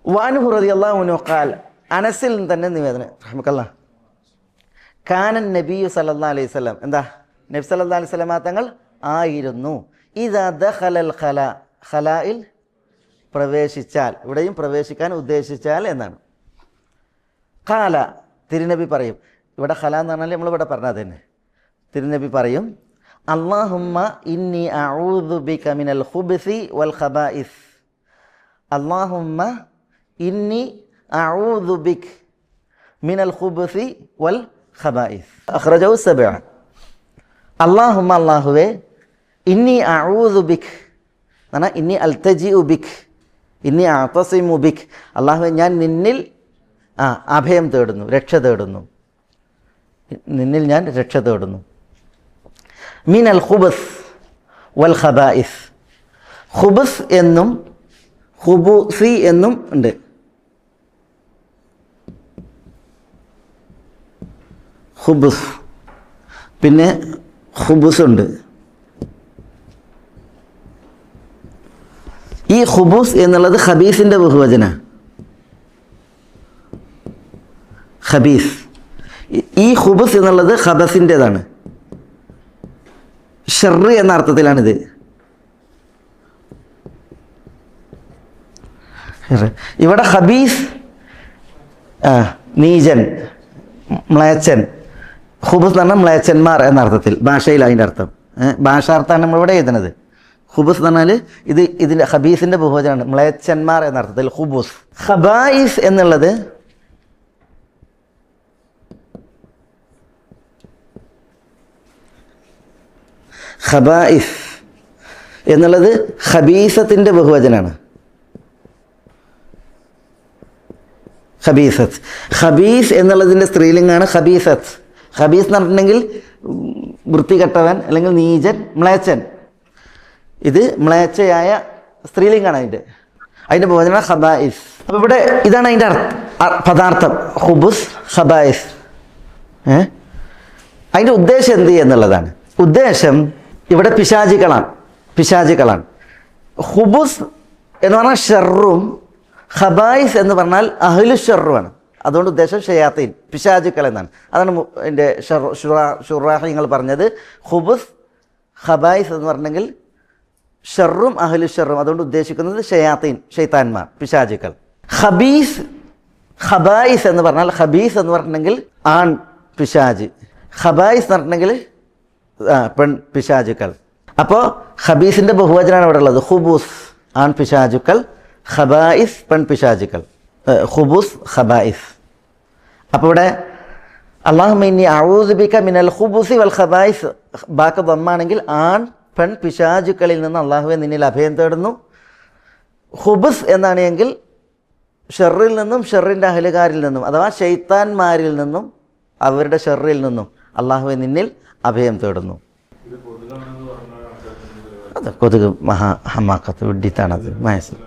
വഅൻഹു റളിയല്ലാഹു അൻഹു ഖാൽ, അനസിൽ തന്നെ നിവേദനം റഹ്മക്കല്ലാഹ്, കാനൻ നബിയ്യു സല്ലല്ലാഹു അലൈഹി വസല്ലം, എന്താ നബി സല്ലല്ലാഹു അലൈഹി വസല്ലം തങ്ങൾ ആയിരുന്നു ഇദാ ദഖലൽ ഖലാ, ഖലായിൽ പ്രവേശിച്ചാൽ, ഇവിടെയും പ്രവേശിക്കാൻ ഉദ്ദേശിച്ചാൽ എന്നാണ്. ഖാല, തിരുനബി പറയും. ഇവിടെ ഖല എന്ന് പറഞ്ഞാൽ നമ്മളിവിടെ പറഞ്ഞത് തന്നെ. തിരുനബി പറയും അല്ലാഹുമ്മ ഇന്നി അഊദു ബിക മിനൽ ഖുബ്സി വൽ ഖബായിസ്. അല്ലാഹുമ്മ ഇന്നി അഊദു ബിക മിനൽ ഖുബ്സി വൽ ഖബായിസ് അഖ്റജഹു സബഅ. അല്ലാഹുമ്മ, അല്ലാഹുവേ, ഇന്നി അഊദു ബിക എന്നാ ഇന്നി അൽതജിഉ ബിക, ഇന്നി അഅ്തസിമു ബിക, അല്ലാഹുവേ ഞാൻ നിന്നിൽ അഭയം തേടുന്നു, രക്ഷ തേടുന്നു, നിന്നിൽ ഞാൻ രക്ഷ തേടുന്നു. മിനൽ ഖുബ്സ് വൽ ഖബായിസ്, ഖുബ്സ് എന്നും ഖുബൂസി എന്നും ഉണ്ട്. ഖുബ്സ് പിന്നെ ഖുബൂസ് ഉണ്ട്. ഈ ഖുബൂസ് എന്നുള്ളത് ഖബീസിൻ്റെ ബഹുവചന. ഖബീസ്, ഈ ഖുബൂസ് എന്നുള്ളത് ഖബസിൻ്റെതാണ്. ഷർറ് എന്ന അർത്ഥത്തിലാണിത്. ഇവിടെ ഖബീസ് നീചൻ, മ്ലേച്ഛൻ. ഖുബൂസ് എന്ന് പറഞ്ഞാൽ മ്ലേച്ഛന്മാർ എന്ന അർത്ഥത്തിൽ, ഭാഷയിൽ അതിൻ്റെ അർത്ഥം. ഭാഷാർത്ഥാണ് നമ്മളിവിടെ എഴുതുന്നത്. ഖുബൂസ് എന്ന് പറഞ്ഞാൽ ഇതിൻ്റെ ഖബീസിൻ്റെ ബഹുവചനമാണ്, മ്ലേച്ഛന്മാർ എന്ന അർത്ഥത്തിൽ ഖുബൂസ്. ഖബായിസ് എന്നുള്ളത് ഖബായിസ് എന്നുള്ളത് ഖബീസത്തിൻ്റെ ബഹുവചനാണ്. ഖബീസത്ത്, ഖബീസ് എന്നുള്ളതിൻ്റെ സ്ത്രീലിംഗാണ് ഖബീസത്ത്. ഖബീസ് എന്ന് പറഞ്ഞിട്ടുണ്ടെങ്കിൽ വൃത്തികെട്ടവൻ അല്ലെങ്കിൽ നീചൻ, മ്ലേച്ഛൻ. ഇത് മ്ലേച്ഛയായ സ്ത്രീലിംഗാണ് അതിൻ്റെ ബഹുവചനമാണ് ഖബായിസ്. അപ്പോൾ ഇവിടെ ഇതാണ് അതിൻ്റെ പദാർത്ഥം, ഖുബൂസ്, ഖബായിസ്. അതിൻ്റെ ഉദ്ദേശം എന്ത് എന്നുള്ളതാണ്. ഉദ്ദേശം ഇവിടെ പിശാചുക്കളാണ്. ഖുബൂസ് എന്ന് പറഞ്ഞാൽ ഷർറും, ഖബായിസ് എന്ന് പറഞ്ഞാൽ അഹ്ലു ഷർറുമാണ്. അതുകൊണ്ട് ഉദ്ദേശം ഷയാത്തീൻ, പിശാചുക്കൾ എന്നാണ്. അതാണ് എൻ്റെ ഷുറാഹിങ്ങൾ പറഞ്ഞത്. ഖുബൂസ്, ഖബായിസ് എന്ന് പറഞ്ഞെങ്കിൽ ഷർറും അഹ്ലു ഷർറും. അതുകൊണ്ട് ഉദ്ദേശിക്കുന്നത് ഷയാത്തീൻ, ഷൈത്താന്മാർ, പിശാചുക്കൾ. ഖബായിസ് എന്ന് പറഞ്ഞാൽ, ഖബീസ് എന്ന് പറഞ്ഞിട്ടുണ്ടെങ്കിൽ ആൺ പിശാജ്, ഖബായിസ് എന്ന് പറഞ്ഞിട്ടുണ്ടെങ്കിൽ പെൺ പിശാചുക്കൾ. അപ്പോൾ ഖബീസിൻ്റെ ബഹുവചനാണ് ഇവിടെ ഉള്ളത്. ഖുബൂസ് ആൺ പിശാചുക്കൾ, ഖബായിസ് പെൺ പിശാചുക്കൾ. ഖുബൂസ്, ഖബായിസ്. അപ്പോൾ ഇവിടെ അല്ലാഹുമ്മ ഇന്നി അഊദു ബിക മിനൽ ഖുബൂസി വൽ ഖബായിസ്, ബാക്കി ദമ്മാണെങ്കിൽ ആൺ പെൺ പിശാചുക്കളിൽ നിന്ന് അള്ളാഹുവെ നിന്നിൽ അഭയം തേടുന്നു. ഖുബൂസ് എന്നാണെങ്കിൽ ഷെറിൽ നിന്നും, ഷെറിൻ്റെ അഹലുകാരിൽ നിന്നും, അഥവാ ഷെയ്ത്താന്മാരിൽ നിന്നും, അവരുടെ ഷെറിൽ നിന്നും അള്ളാഹുവെ നിന്നിൽ അഭയം തേടുന്നു. അത് കൊതുക് ഹമാക്കത്ത് വിഡിത്താണത്, മനസ്സിൽ.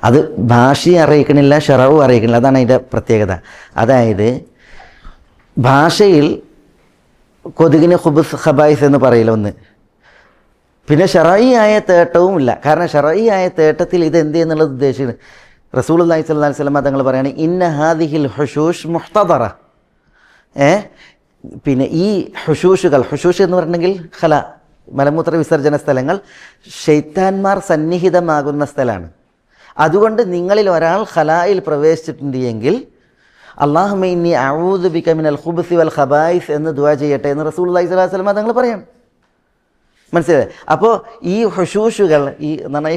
അത് ഭാഷയും അറിയിക്കണില്ല, ഷറവും അറിയിക്കണില്ല. അതാണ് അതിൻ്റെ പ്രത്യേകത. അതായത് ഭാഷയിൽ കൊതുകിന് ഖുബൂസ്, ഖബായിസ് എന്ന് പറയില്ല ഒന്ന്. പിന്നെ ഷറഈയായ തേട്ടവും ഇല്ല. കാരണം ഷറഈയായ തേട്ടത്തിൽ ഇത് എന്ത് എന്നുള്ളത് ഉദ്ദേശിക്കുന്നത് റസൂലുള്ളാഹി സ്വല്ലല്ലാഹു അലൈഹി വസല്ലം തങ്ങൾ പറയുകയാണ്, ഇന്ന ഹാദിഹിൽ ഹുശൂഷ് മുഹ്തദറ. പിന്നെ ഈ ഹുശൂഷുകൾ, ഹുശൂഷ് എന്ന് പറഞ്ഞെങ്കിൽ മലമൂത്ര വിസർജന സ്ഥലങ്ങൾ, ശൈത്താന്മാർ സന്നിഹിതമാകുന്ന സ്ഥലമാണ്. അതുകൊണ്ട് നിങ്ങളിൽ ഒരാൾ ഖലായിൽ പ്രവേശിച്ചിട്ടുണ്ട് എങ്കിൽ അല്ലാഹുമ്മ ഇന്നി അഊദു ബിക മിനൽ ഖുബൂസി വൽ ഖബായിസ് എന്ന് ദുആ ചെയ്യട്ടെ എന്ന് റസൂലുള്ളാഹി സ്വല്ലല്ലാഹു അലൈഹി വസല്ലം തങ്ങൾ പറയാം. മനസ്സിലായി? അപ്പോൾ ഈ ഹുശൂഷുകൾ, ഈ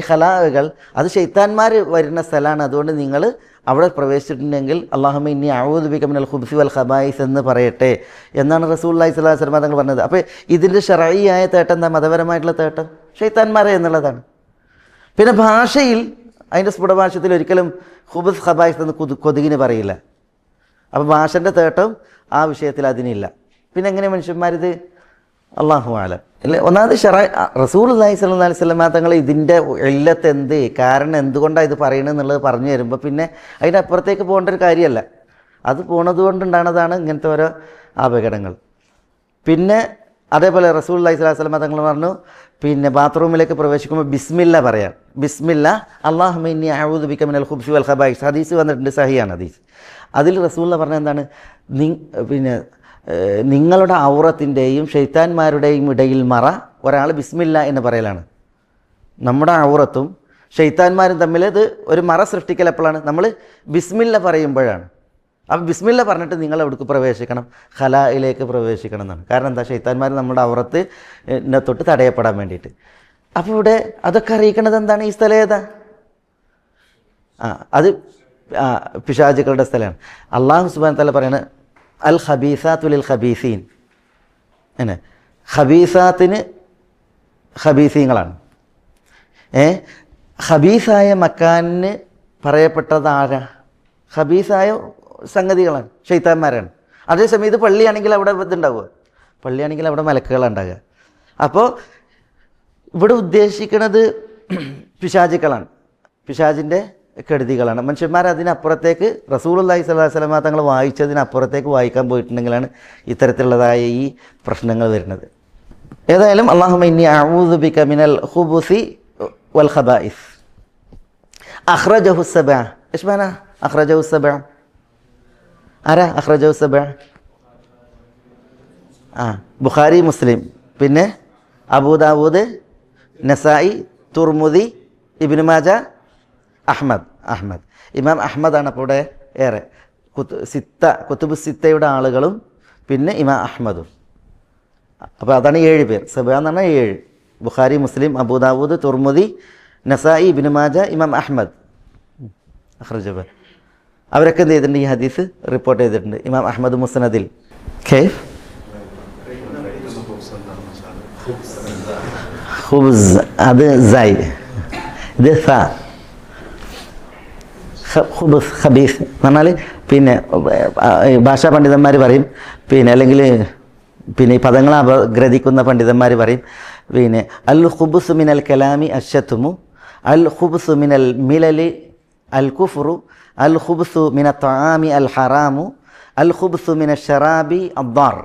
ഖലാകൾ, അത് ശൈത്താന്മാർ വരുന്ന സ്ഥലമാണ്. അതുകൊണ്ട് നിങ്ങൾ അവിടെ പ്രവേശിച്ചിട്ടുണ്ടെങ്കിൽ അല്ലാഹുമ്മ ഇന്നി അഊദു ബിക മിനൽ ഖുബൂസി വൽ ഖബായിസ് എന്ന് പറയട്ടെ എന്നാണ് റസൂലുള്ളാഹി സ്വല്ലല്ലാഹു അലൈഹി വസല്ലം തങ്ങൾ പറഞ്ഞത്. അപ്പോൾ ഇതിൻ്റെ ശർഈയായ തേട്ടം എന്താ? മതപരമായിട്ടുള്ള തേട്ടം ശൈത്താന്മാരെ എന്നുള്ളതാണ്. പിന്നെ ഭാഷയിൽ, അതിൻ്റെ സ്ഫുടഭാഷത്തിൽ ഒരിക്കലും ഖുബൂസ്, ഖബായിസ് എന്ന് കൊതുകിന് പറയില്ല. അപ്പോൾ ഭാഷൻ്റെ തേട്ടം ആ വിഷയത്തിൽ അതിനില്ല. പിന്നെ എങ്ങനെ മനുഷ്യന്മാരിത്? അല്ലാഹു അഅലം. അല്ലേ? ഒന്നാമത് റസൂലുള്ളാഹി സ്വല്ലല്ലാഹു അലൈഹി വസല്ലം തങ്ങൾ ഇതിൻ്റെ ഇല്ലത്ത് എന്ത്, കാരണം എന്തുകൊണ്ടാണ് ഇത് പറയണമെന്നുള്ളത് പറഞ്ഞു തരുമ്പോൾ പിന്നെ അതിൻ്റെ അപ്പുറത്തേക്ക് പോകേണ്ട ഒരു കാര്യമല്ല. അത് പോണത് കൊണ്ടുണ്ടാകുന്നതാണ് ഇങ്ങനത്തെ ഓരോ അപകടങ്ങൾ. പിന്നെ അതേപോലെ റസൂലുള്ളാഹി സ്വല്ലല്ലാഹു അലൈഹി വസല്ലം തങ്ങൾ പറഞ്ഞു, പിന്നെ ബാത്റൂമിലേക്ക് പ്രവേശിക്കുമ്പോൾ ബിസ്മില്ല പറയാം. ബിസ്മില്ല, അല്ലാഹുമ്മ ഇന്നി അഊദു ബിക മിനൽ ഖുബൂസി വൽ ഖബായിസ്. ഹദീസ് വന്നിട്ടുണ്ട്, സഹിയാണ് ഹദീസ്. അതിൽ റസൂലുള്ളാഹി പറഞ്ഞത് എന്താണ്? പിന്നെ നിങ്ങളുടെ ഔറത്തിൻ്റെയും ഷെയ്ത്താന്മാരുടെയും ഇടയിൽ മറ ഒരാൾ ബിസ്മില്ല എന്ന് പറയലാണ്. നമ്മുടെ ഔറത്തും ഷെയ്ത്താന്മാരും തമ്മിൽ ഇത് ഒരു മറ സൃഷ്ടിക്കൽ എപ്പോഴാണ്? നമ്മൾ ബിസ്മില്ല പറയുമ്പോഴാണ്. അപ്പം ബിസ്മില്ല പറഞ്ഞിട്ട് നിങ്ങൾ എവിടേക്ക് പ്രവേശിക്കണം? ഖലായിലേക്ക് പ്രവേശിക്കണം എന്നാണ്. കാരണം എന്താ? ഷെയ്ത്താന്മാർ നമ്മുടെ ഔറത്ത് തൊട്ട് തടയപ്പെടാൻ വേണ്ടിയിട്ട്. അപ്പോൾ ഇവിടെ അതൊക്കെ അറിയിക്കണത് എന്താണ്? ഈ സ്ഥലം ഏതാ? അത് പിശാചുക്കളുടെ സ്ഥലമാണ്. അല്ലാഹു സുബ്ഹാനഹു വ തആല പറയാണ്, അൽ ഖബീസാത്തു ലിൽ ഖബീസീൻ. ഖബീസാത്തിന് ഖബീസീങ്ങളാണ്. ഖബീസായ മക്കാനിന് പറയപ്പെട്ടത് ആരാ? ഖബീസായ സംഗതികളാണ്, ശൈത്താന്മാരാണ്. അതേസമയം ഇത് പള്ളിയാണെങ്കിൽ അവിടെ ഇതുണ്ടാവുക, പള്ളിയാണെങ്കിൽ അവിടെ മലക്കുകളുണ്ടാകുക. അപ്പോൾ ഇവിടെ ഉദ്ദേശിക്കുന്നത് പിശാചുക്കളാണ്, പിശാചിൻ്റെ കെടുതികളാണ്. മനുഷ്യന്മാർ അതിനപ്പുറത്തേക്ക് റസൂലുള്ളാഹി സ്വല്ലല്ലാഹു അലൈഹി വസല്ലം തങ്ങൾ വായിച്ചതിനപ്പുറത്തേക്ക് വായിക്കാൻ പോയിട്ടുണ്ടെങ്കിലാണ് ഇത്തരത്തിലുള്ളതായ ഈ പ്രശ്നങ്ങൾ വരുന്നത്. ഏതായാലും അല്ലാഹുമ്മ ഇന്നി അഊദു ബിക മിനൽ ഖുബുസി വൽ ഖബായിസ്. അഖ്റജഹു സബഅ. ايش معنى അഖ്റജഹു സബഅ? ആരാ അഖ്റജഹു സബഅ? ബുഖാരി, മുസ്ലിം, പിന്നെ അബൂ ദാവൂദ്, നസായി, തുർമുദി, ഇബ്നു മാജ, അഹ്മദ്. ഇമാം അഹ്മദാണ് അപ്പോൾ ഇവിടെ ഏറെ കുത്തുബ് സിത്തയുടെ ആളുകളും പിന്നെ ഇമാം അഹ്മദും. അപ്പോൾ അതാണ് 7 പേർ. സബ എന്ന് പറഞ്ഞാൽ 7. ബുഖാരി, മുസ്ലിം, അബൂ ദാവൂദ്, തുർമുദി, നസായി, ഇബ്നു മാജ, ഇമാം അഹ്മദ്. അഖ്റജബ. അവരൊക്കെ എന്ത് ചെയ്തിട്ടുണ്ട്? ഈ ഹദീസ് റിപ്പോർട്ട് ചെയ്തിട്ടുണ്ട്. ഇമാം അഹ്മദ് മുസ്നദിൽ. കൈഫ് ഖുബ്സ്, അത് സൈ, ഇത് സ. ഖുബ്സ്, ഖബീസ് എന്ന് പറഞ്ഞാൽ പിന്നെ ഭാഷാ പണ്ഡിതന്മാർ പറയും, പിന്നെ അല്ലെങ്കിൽ പിന്നെ ഈ പദങ്ങൾ അപഗ്രഥിക്കുന്ന പണ്ഡിതന്മാർ പറയും, പിന്നെ അൽ ഖുബ്സു മിനൽ കലാമി അശ്ശത്തുമു, അൽ ഖുബ്സു മിനൽ മിലലി അൽ കുഫ്റു, അൽ ഖുബ്സു മിന ത്വആമി അൽ ഹറാമു, അൽ ഖുബ്സു മിന ഷറാബി അദ്ദാർ.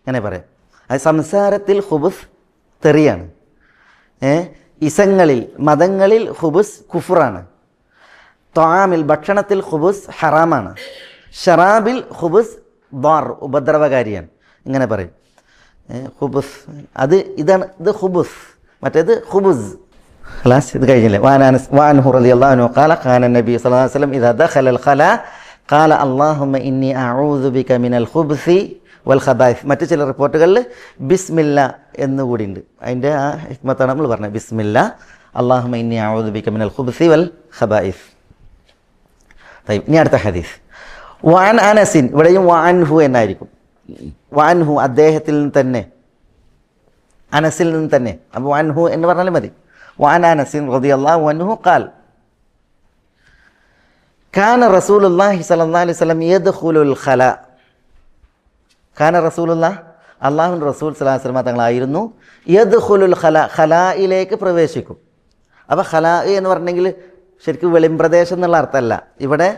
അങ്ങനെ പറയാം. അത് സംസാരത്തിൽ ഖുബ്സ് തെറിയാണ്. ഇസങ്ങളിൽ, മതങ്ങളിൽ ഖുബ്സ് കുഫ്റാണ്. ത്വആമിൽ, ഭക്ഷണത്തിൽ ഖുബ്സ് ഹറാമാണ്. ഷറാബിൽ ഖുബ്സ് ദാർ, ഉപദ്രവകാരിയാണ്. ഇങ്ങനെ പറയും. ഖുബ്സ് അത് ഇതാണ്, ഇത് ഖുബ്സ്, മറ്റേത് ഖുബ്സ്. ഖലാസ്, ഇത് കഴിഞ്ഞില്ലേ? വഅൻഹു റളിയല്ലാഹു അൻഹു ഖാല ഖാന നബി സ്വല്ലല്ലാഹു അലൈഹി വസല്ലം ഇദാ ദഖല അൽ ഖലാ ഖാല അല്ലാഹുമ്മ ഇന്നി അഊദു ബിക മിനൽ ഖുബ്സി വൽ ഖബായിസ്. മറ്റു ചില റിപ്പോർട്ടുകളിൽ ബിസ്മില്ല എന്നുകൂടി ഉണ്ട്. അതിൻ്റെ ആ ഹിക്മത്താണ് നമ്മൾ പറഞ്ഞത്. ബിസ്മില്ല അല്ലാഹുമ്മ ഇന്നി അഊദു ബിക മിനൽ ഖുബ്സി വൽ ഖബായിസ്. ഇനി അടുത്ത ഹദീസ്. വഅൻ അനസിൻ, ഇവിടെയും വഅൻഹു എന്നായിരിക്കും. വഅൻഹു, അദ്ദേഹത്തിൽ നിന്ന് തന്നെ, അനസിൽ നിന്ന് തന്നെ. അപ്പോൾ വഅൻഹു എന്ന് പറഞ്ഞാലും മതി. വഅൻ അനസിൻ റളിയല്ലാഹു അൻഹു ഖാൽ കാന റസൂലുള്ളാഹി സ്വല്ലല്ലാഹു അലൈഹി വസല്ലം യദ്ഖുലുൽ ഖലാ. കാന റസൂലുള്ളാഹ്, അല്ലാഹുവിൻ്റെ റസൂൽ സ്വല്ലല്ലാഹു അലൈഹി വസല്ലം തങ്ങളായിരുന്നു യദ്ഖുലുൽ ഖലാ, ഖലായിലേക്ക് പ്രവേശിക്കും. അപ്പോൾ ഖലാ എന്ന് പറഞ്ഞെങ്കിൽ ശരിക്കും വെളിമ്പ്രദേശം എന്നുള്ള അർത്ഥമല്ല. ഇവിടെ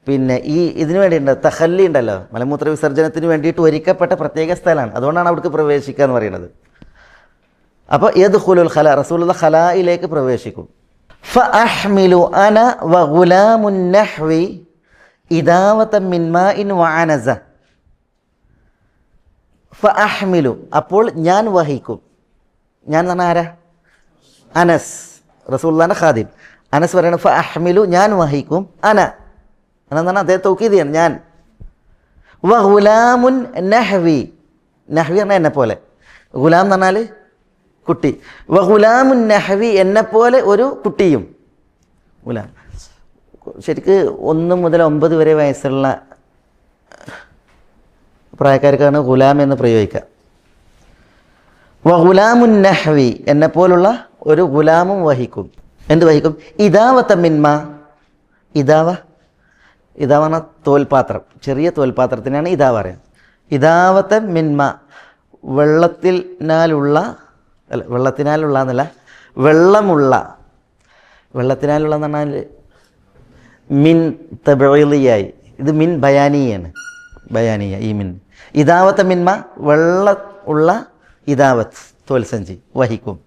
പിന്നെ ഇതിനു വേണ്ടിയുണ്ട്, തഖല്ലി ഉണ്ടല്ലോ, മലമൂത്ര വിസർജനത്തിന് വേണ്ടിയിട്ട് ഒരുക്കപ്പെട്ട പ്രത്യേക സ്ഥലമാണ്. അതുകൊണ്ടാണ് അവിടേക്ക് പ്രവേശിക്കുക എന്ന് പറയുന്നത്. അപ്പോൾ യദ്ഖുലുൽ ഖലാ, റസൂലുള്ളാഹി ഖലായിലേക്ക് പ്രവേശിക്കും. ഫഅഹ്മിലു അന വഗുലാമുൻ നഹ്വി ഇദാവതൻ മിൻ മാഇൻ വഅനസ. ഫഅഹ്മിലു, അപ്പോൾ ഞാൻ വഹിക്കും. ഞാൻ എന്ന് പറഞ്ഞാൽ ആരാ? അനസ്, റസൂലുള്ളാഹിന്റെ ഖാദിം. അനസ് പറയണം ഫഅഹ്മിലു, ഞാൻ വഹിക്കും. എന്ന് പറഞ്ഞാൽ അദ്ദേഹം തൗക്കീദിയാണ്, ഞാൻ. വഗുലാമുൻ നഹ്വി, നഹ്വി പറഞ്ഞാൽ എന്നെ പോലെ. ഗുലാം എന്ന് പറഞ്ഞാൽ കുട്ടി. വഗുലാമുൻ നഹ്വി, എന്നെപ്പോലെ ഒരു കുട്ടിയും. ഗുലാം ശരിക്ക് 1 മുതൽ 9 വരെ വയസ്സുള്ള പ്രായക്കാർക്കാണ് ഗുലാം എന്ന് പ്രയോഗിക്കുക. വഗുലാമുൻ നഹ്വി, എന്നെപ്പോലുള്ള ഒരു ഗുലാമും വഹിക്കും. എന്ത് വഹിക്കും? ഇദാവത മിൻമ. ഇദാവ പറഞ്ഞാൽ തോൽപാത്രം, ചെറിയ തോൽപാത്രത്തിനാണ് ഇദാവ പറയുക. ഇദാവത മിൻമ, വെള്ളത്തിനാലുള്ള എന്നല്ല, വെള്ളത്തിനാലുള്ള എന്ന് പറഞ്ഞാൽ മിൻ തബീലിയായി, ഇത് മിൻ ബയാനിയാണ്, ബയാനിയ ഈ മിൻ. ഇദാവത്ത മിൻമ, വെള്ള ഉള്ള ഇദാവത്ത്, തോൽസഞ്ചി വഹിക്കും.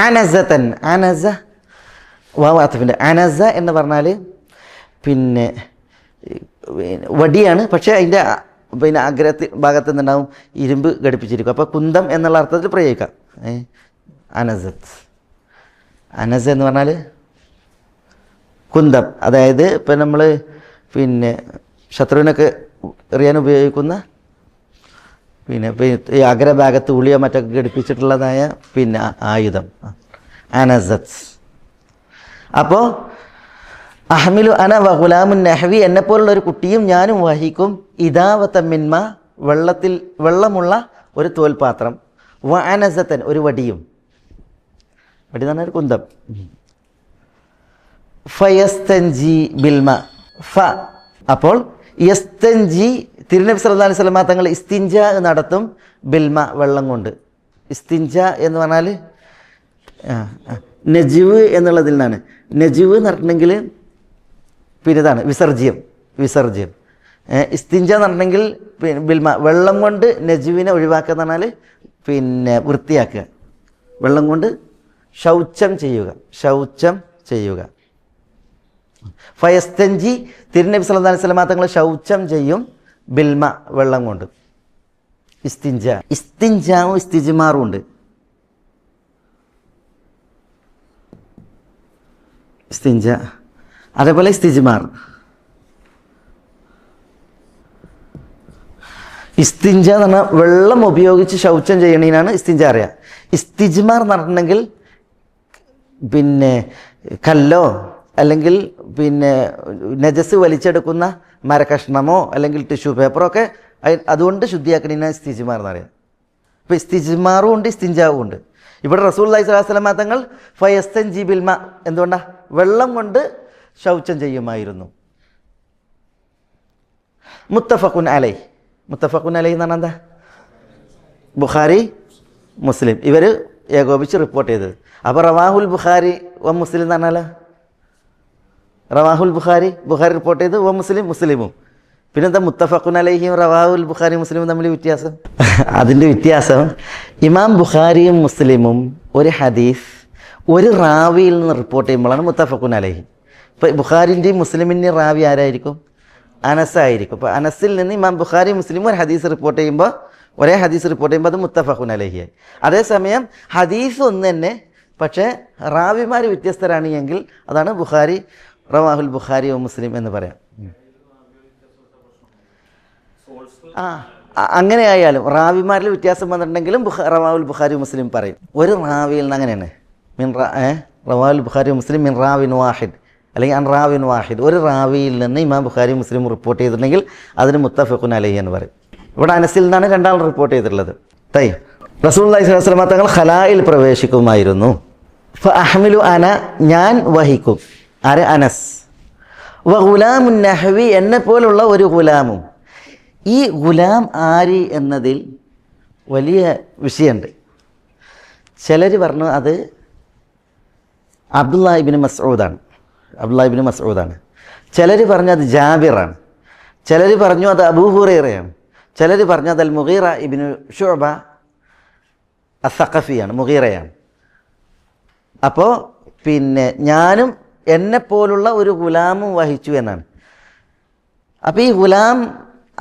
അനസത്തൻ, അനസ വാവാത്തഫിൻ്റെ അനസ എന്ന് പറഞ്ഞാൽ പിന്നെ വടിയാണ്. പക്ഷേ അതിൻ്റെ പിന്നെ ഭാഗത്ത് നിന്നുണ്ടാവും ഇരുമ്പ് ഘടിപ്പിച്ചിരിക്കും. അപ്പോൾ കുന്തം എന്നുള്ള അർത്ഥത്തിൽ പ്രയോഗിക്കാം. അനസത്ത്, അനസ എന്ന് പറഞ്ഞാൽ കുന്തം. അതായത് ഇപ്പം നമ്മൾ പിന്നെ ശത്രുവിനൊക്കെ എറിയാൻ ഉപയോഗിക്കുന്ന പിന്നെ ഈ അഗ്രഭാഗത്ത് ഉളിയോ മറ്റൊക്കെ ഘടിപ്പിച്ചിട്ടുള്ളതായ പിന്നെ ആയുധം, അനസത്ത്. അപ്പോൾ അഹ്മിലു അന വഗുലാമുൻ നഹ്വി, എന്നെപ്പോലുള്ളൊരു കുട്ടിയും ഞാനും വഹിക്കും. ഇദാവത മിൻമ, വെള്ളമുള്ള ഒരു തോൽപാത്രം. അനസത്തൻ, ഒരു വടിയും. വടി എന്ന് പറഞ്ഞാൽ ഒരു കുന്തം. ഫയസ്തൻജി ബിൽമ, അപ്പോൾ യസ്തൻജി, തിരുനബി സല്ലല്ലാഹു അലൈഹി വസല്ലം തങ്ങൾ ഇസ്തിൻജ നടത്തും ബിൽമ, വെള്ളം കൊണ്ട്. ഇസ്തിൻജ എന്ന് പറഞ്ഞാൽ നജിവ് എന്നുള്ളതിൽ നിന്നാണ്. നജിവ് എന്ന് പറഞ്ഞിട്ടുണ്ടെങ്കിൽ പിന്നെ ഇതാണ് വിസർജ്യം. ഇസ്തിൻജ എന്ന് പറഞ്ഞിട്ടുണ്ടെങ്കിൽ പിന്നെ ബിൽമ, വെള്ളം കൊണ്ട് നജിവിനെ ഒഴിവാക്കുക എന്ന് പറഞ്ഞാൽ വൃത്തിയാക്കുക, വെള്ളം കൊണ്ട് ശൗചം ചെയ്യുക. ഫയസ്തഞ്ചി, തിരുനബി സല്ലല്ലാഹു അലൈഹി വസല്ലം തങ്ങൾ ശൗചം ചെയ്യും ബിൽമ, വെള്ളം കൊണ്ട്. ഇസ്തിഞ്ചാവും ഇസ്തിജ്മാറും ഉണ്ട്. ഇസ്തിഞ്ച അതേപോലെ ഇസ്തിജ്മാർ. ഇസ്തിഞ്ച എന്ന് പറഞ്ഞാൽ വെള്ളം ഉപയോഗിച്ച് ശൗചം ചെയ്യണതിനാണ് ഇസ്തിഞ്ച അറിയുക. ഇസ്തിജ്മാർ എന്ന് പറഞ്ഞിട്ടുണ്ടെങ്കിൽ കല്ലോ അല്ലെങ്കിൽ നജസ് വലിച്ചെടുക്കുന്ന മരകഷ്ണമോ അല്ലെങ്കിൽ ടിഷ്യൂ പേപ്പറോ ഒക്കെ അതുകൊണ്ട് ശുദ്ധിയാക്കണതിനാണ് ഇസ്തിജ്മാർ എന്ന് പറയുക. അപ്പോൾ ഇസ്തിജ്മാറും ഉണ്ട് ഇസ്തിഞ്ചാവും ഉണ്ട്. ഇവിടെ റസൂലുള്ളാഹി സ്വല്ലല്ലാഹു അലൈഹി വസല്ലം തങ്ങൾ ഫയസ്തൻജി ബിൽമ, എന്തുകൊണ്ടാ? വെള്ളം കൊണ്ട് ശൗചം ചെയ്യുമായിരുന്നു. മുത്തഫഖുൻ അലൈഹി എന്ന് പറഞ്ഞാൽ എന്താ? ബുഖാരി മുസ്ലിം ഇവർ ഏകോപിച്ച് റിപ്പോർട്ട് ചെയ്തത്. അപ്പോൾ റവാഹുൽ ബുഖാരി വ മുസ്ലിം എന്ന് പറഞ്ഞാൽ റവാഹുൽ ബുഖാരി റിപ്പോർട്ട് ചെയ്ത് വ മുസ്ലിമും. പിന്നെന്താ മുത്തഫഖുൻ അലൈഹിയും റവാഹുൽ ബുഖാരി മുസ്ലിമും തമ്മിൽ വ്യത്യാസം? അതിൻ്റെ വ്യത്യാസം, ഇമാം ബുഖാരിയും മുസ്ലിമും ഒരു ഹദീസ് ഒരു റാവിയിൽ നിന്ന് റിപ്പോർട്ട് ചെയ്യുമ്പോഴാണ് മുത്തഫഖുൻ അലൈഹി. ഇപ്പോൾ ബുഖാരിൻ്റെയും മുസ്ലിമിൻ്റെയും റാവി ആരായിരിക്കും? അനസായിരിക്കും. അപ്പോൾ അനസിൽ നിന്ന് ഇമാം ബുഖാരി മുസ്ലിമും ഒരു ഹദീസ് റിപ്പോർട്ട് ചെയ്യുമ്പോൾ, ഒരേ ഹദീസ് റിപ്പോർട്ട് ചെയ്യുമ്പോൾ അത് മുത്തഫഖുൻ അലൈഹിയായി. അതേസമയം ഹദീസ് ഒന്ന് തന്നെ, പക്ഷേ റാവിമാർ വ്യത്യസ്തരാണ് എങ്കിൽ അതാണ് ബുഖാരി റവാഹുൽ ബുഖാരി വ മുസ്ലിം എന്ന് പറയാം. അങ്ങനെ ആയാലും റാവിമാരിൽ വ്യത്യാസം വന്നിട്ടുണ്ടെങ്കിലും റവാഹുൽ ബുഖാരി മുസ്ലിം പറയും. ഒരു റാവിയിൽ നിന്ന് അങ്ങനെയാണ് റവാഹുൽ ബുഖാരി മുസ്ലിം മിൻ റാവിൻ വാഹിദ് അല്ലെങ്കിൽ അൻ റാവിൻ വാഹിദ്, ഒരു റാവിയിൽ നിന്ന് ഇമാം ബുഖാരി മുസ്ലിം റിപ്പോർട്ട് ചെയ്തിട്ടുണ്ടെങ്കിൽ അതിന് മുത്തഫഖുൻ അലൈഹി എന്ന് പറയും. ഇവിടെ അനസിൽ നിന്നാണ് രണ്ടാൾ റിപ്പോർട്ട് ചെയ്തിട്ടുള്ളത്. റസൂലുള്ളാഹി സ്വല്ലല്ലാഹു അലൈഹി വസല്ലം തങ്ങൾ ഖലായിൽ പ്രവേശിക്കുമായിരുന്നു. ഫഅഹ്മിലു അന, ഞാൻ വഹിക്കും. ആരെ? അനസ്. വ ഗുലാമുൻ നഹ്വി, എന്നെ പോലുള്ള ഒരു ഗുലാമും. ഈ ഗുലാം ആര് എന്നതിൽ വലിയ വിഷയമുണ്ട്. ചിലർ പറഞ്ഞു അത് അബ്ദുല്ലാഹി ഇബ്നു മസ്ഊദാണ്. ചിലർ പറഞ്ഞു അത് ജാബിറാണ്. ചിലർ പറഞ്ഞു അത് അബൂ ഹുറൈറയാണ്. ചിലർ പറഞ്ഞു അത് അൽ മുഗീറ ഇബ്നു ശുഅബ അസ്സഖഫിയാണ്, മുഗീറയാണ്. അപ്പോൾ ഞാനും എന്നെപ്പോലുള്ള ഒരു ഗുലാമും വഹിച്ചു എന്നാണ്. അപ്പോൾ ഈ ഗുലാം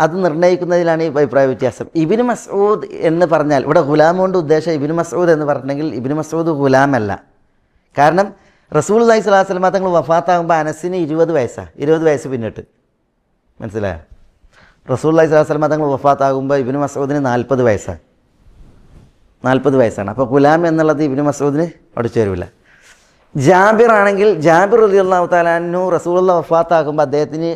അത് നിർണ്ണയിക്കുന്നതിലാണ് ഈ അഭിപ്രായ വ്യത്യാസം. ഇബ്നു മസ്ഊദ് എന്ന് പറഞ്ഞാൽ ഇവിടെ ഗുലാം കൊണ്ട് ഉദ്ദേശം ഇബ്നു മസ്ഊദ് എന്ന് പറഞ്ഞിട്ടുണ്ടെങ്കിൽ ഇബ്നു മസ്ഊദ് ഗുലാമല്ല. കാരണം റസൂലുള്ളാഹി സ്വല്ലല്ലാഹു അലൈഹി വസല്ലം തങ്ങൾ വഫാത്താകുമ്പോൾ അനസിന് 20 വയസ്സാണ്. 20 വയസ്സ് പിന്നിട്ട്, മനസ്സിലായോ? റസൂലുള്ളാഹി സ്വല്ലല്ലാഹു അലൈഹി വസല്ലം തങ്ങൾ വഫാത്താകുമ്പോൾ ഇബ്നു മസ്ഊദിന് 40 വയസ്സാണ്. അപ്പോൾ ഗുലാം എന്നുള്ളത് ഇബ്നു മസ്ഊദിന് അവിടെ ചേരുവില്ല. ജാബിർ ആണെങ്കിൽ ജാബിർ റളിയല്ലാഹു തആല അൻഹു റസൂലുള്ളാഹി വഫാത്താകുമ്പോൾ അദ്ദേഹത്തിന്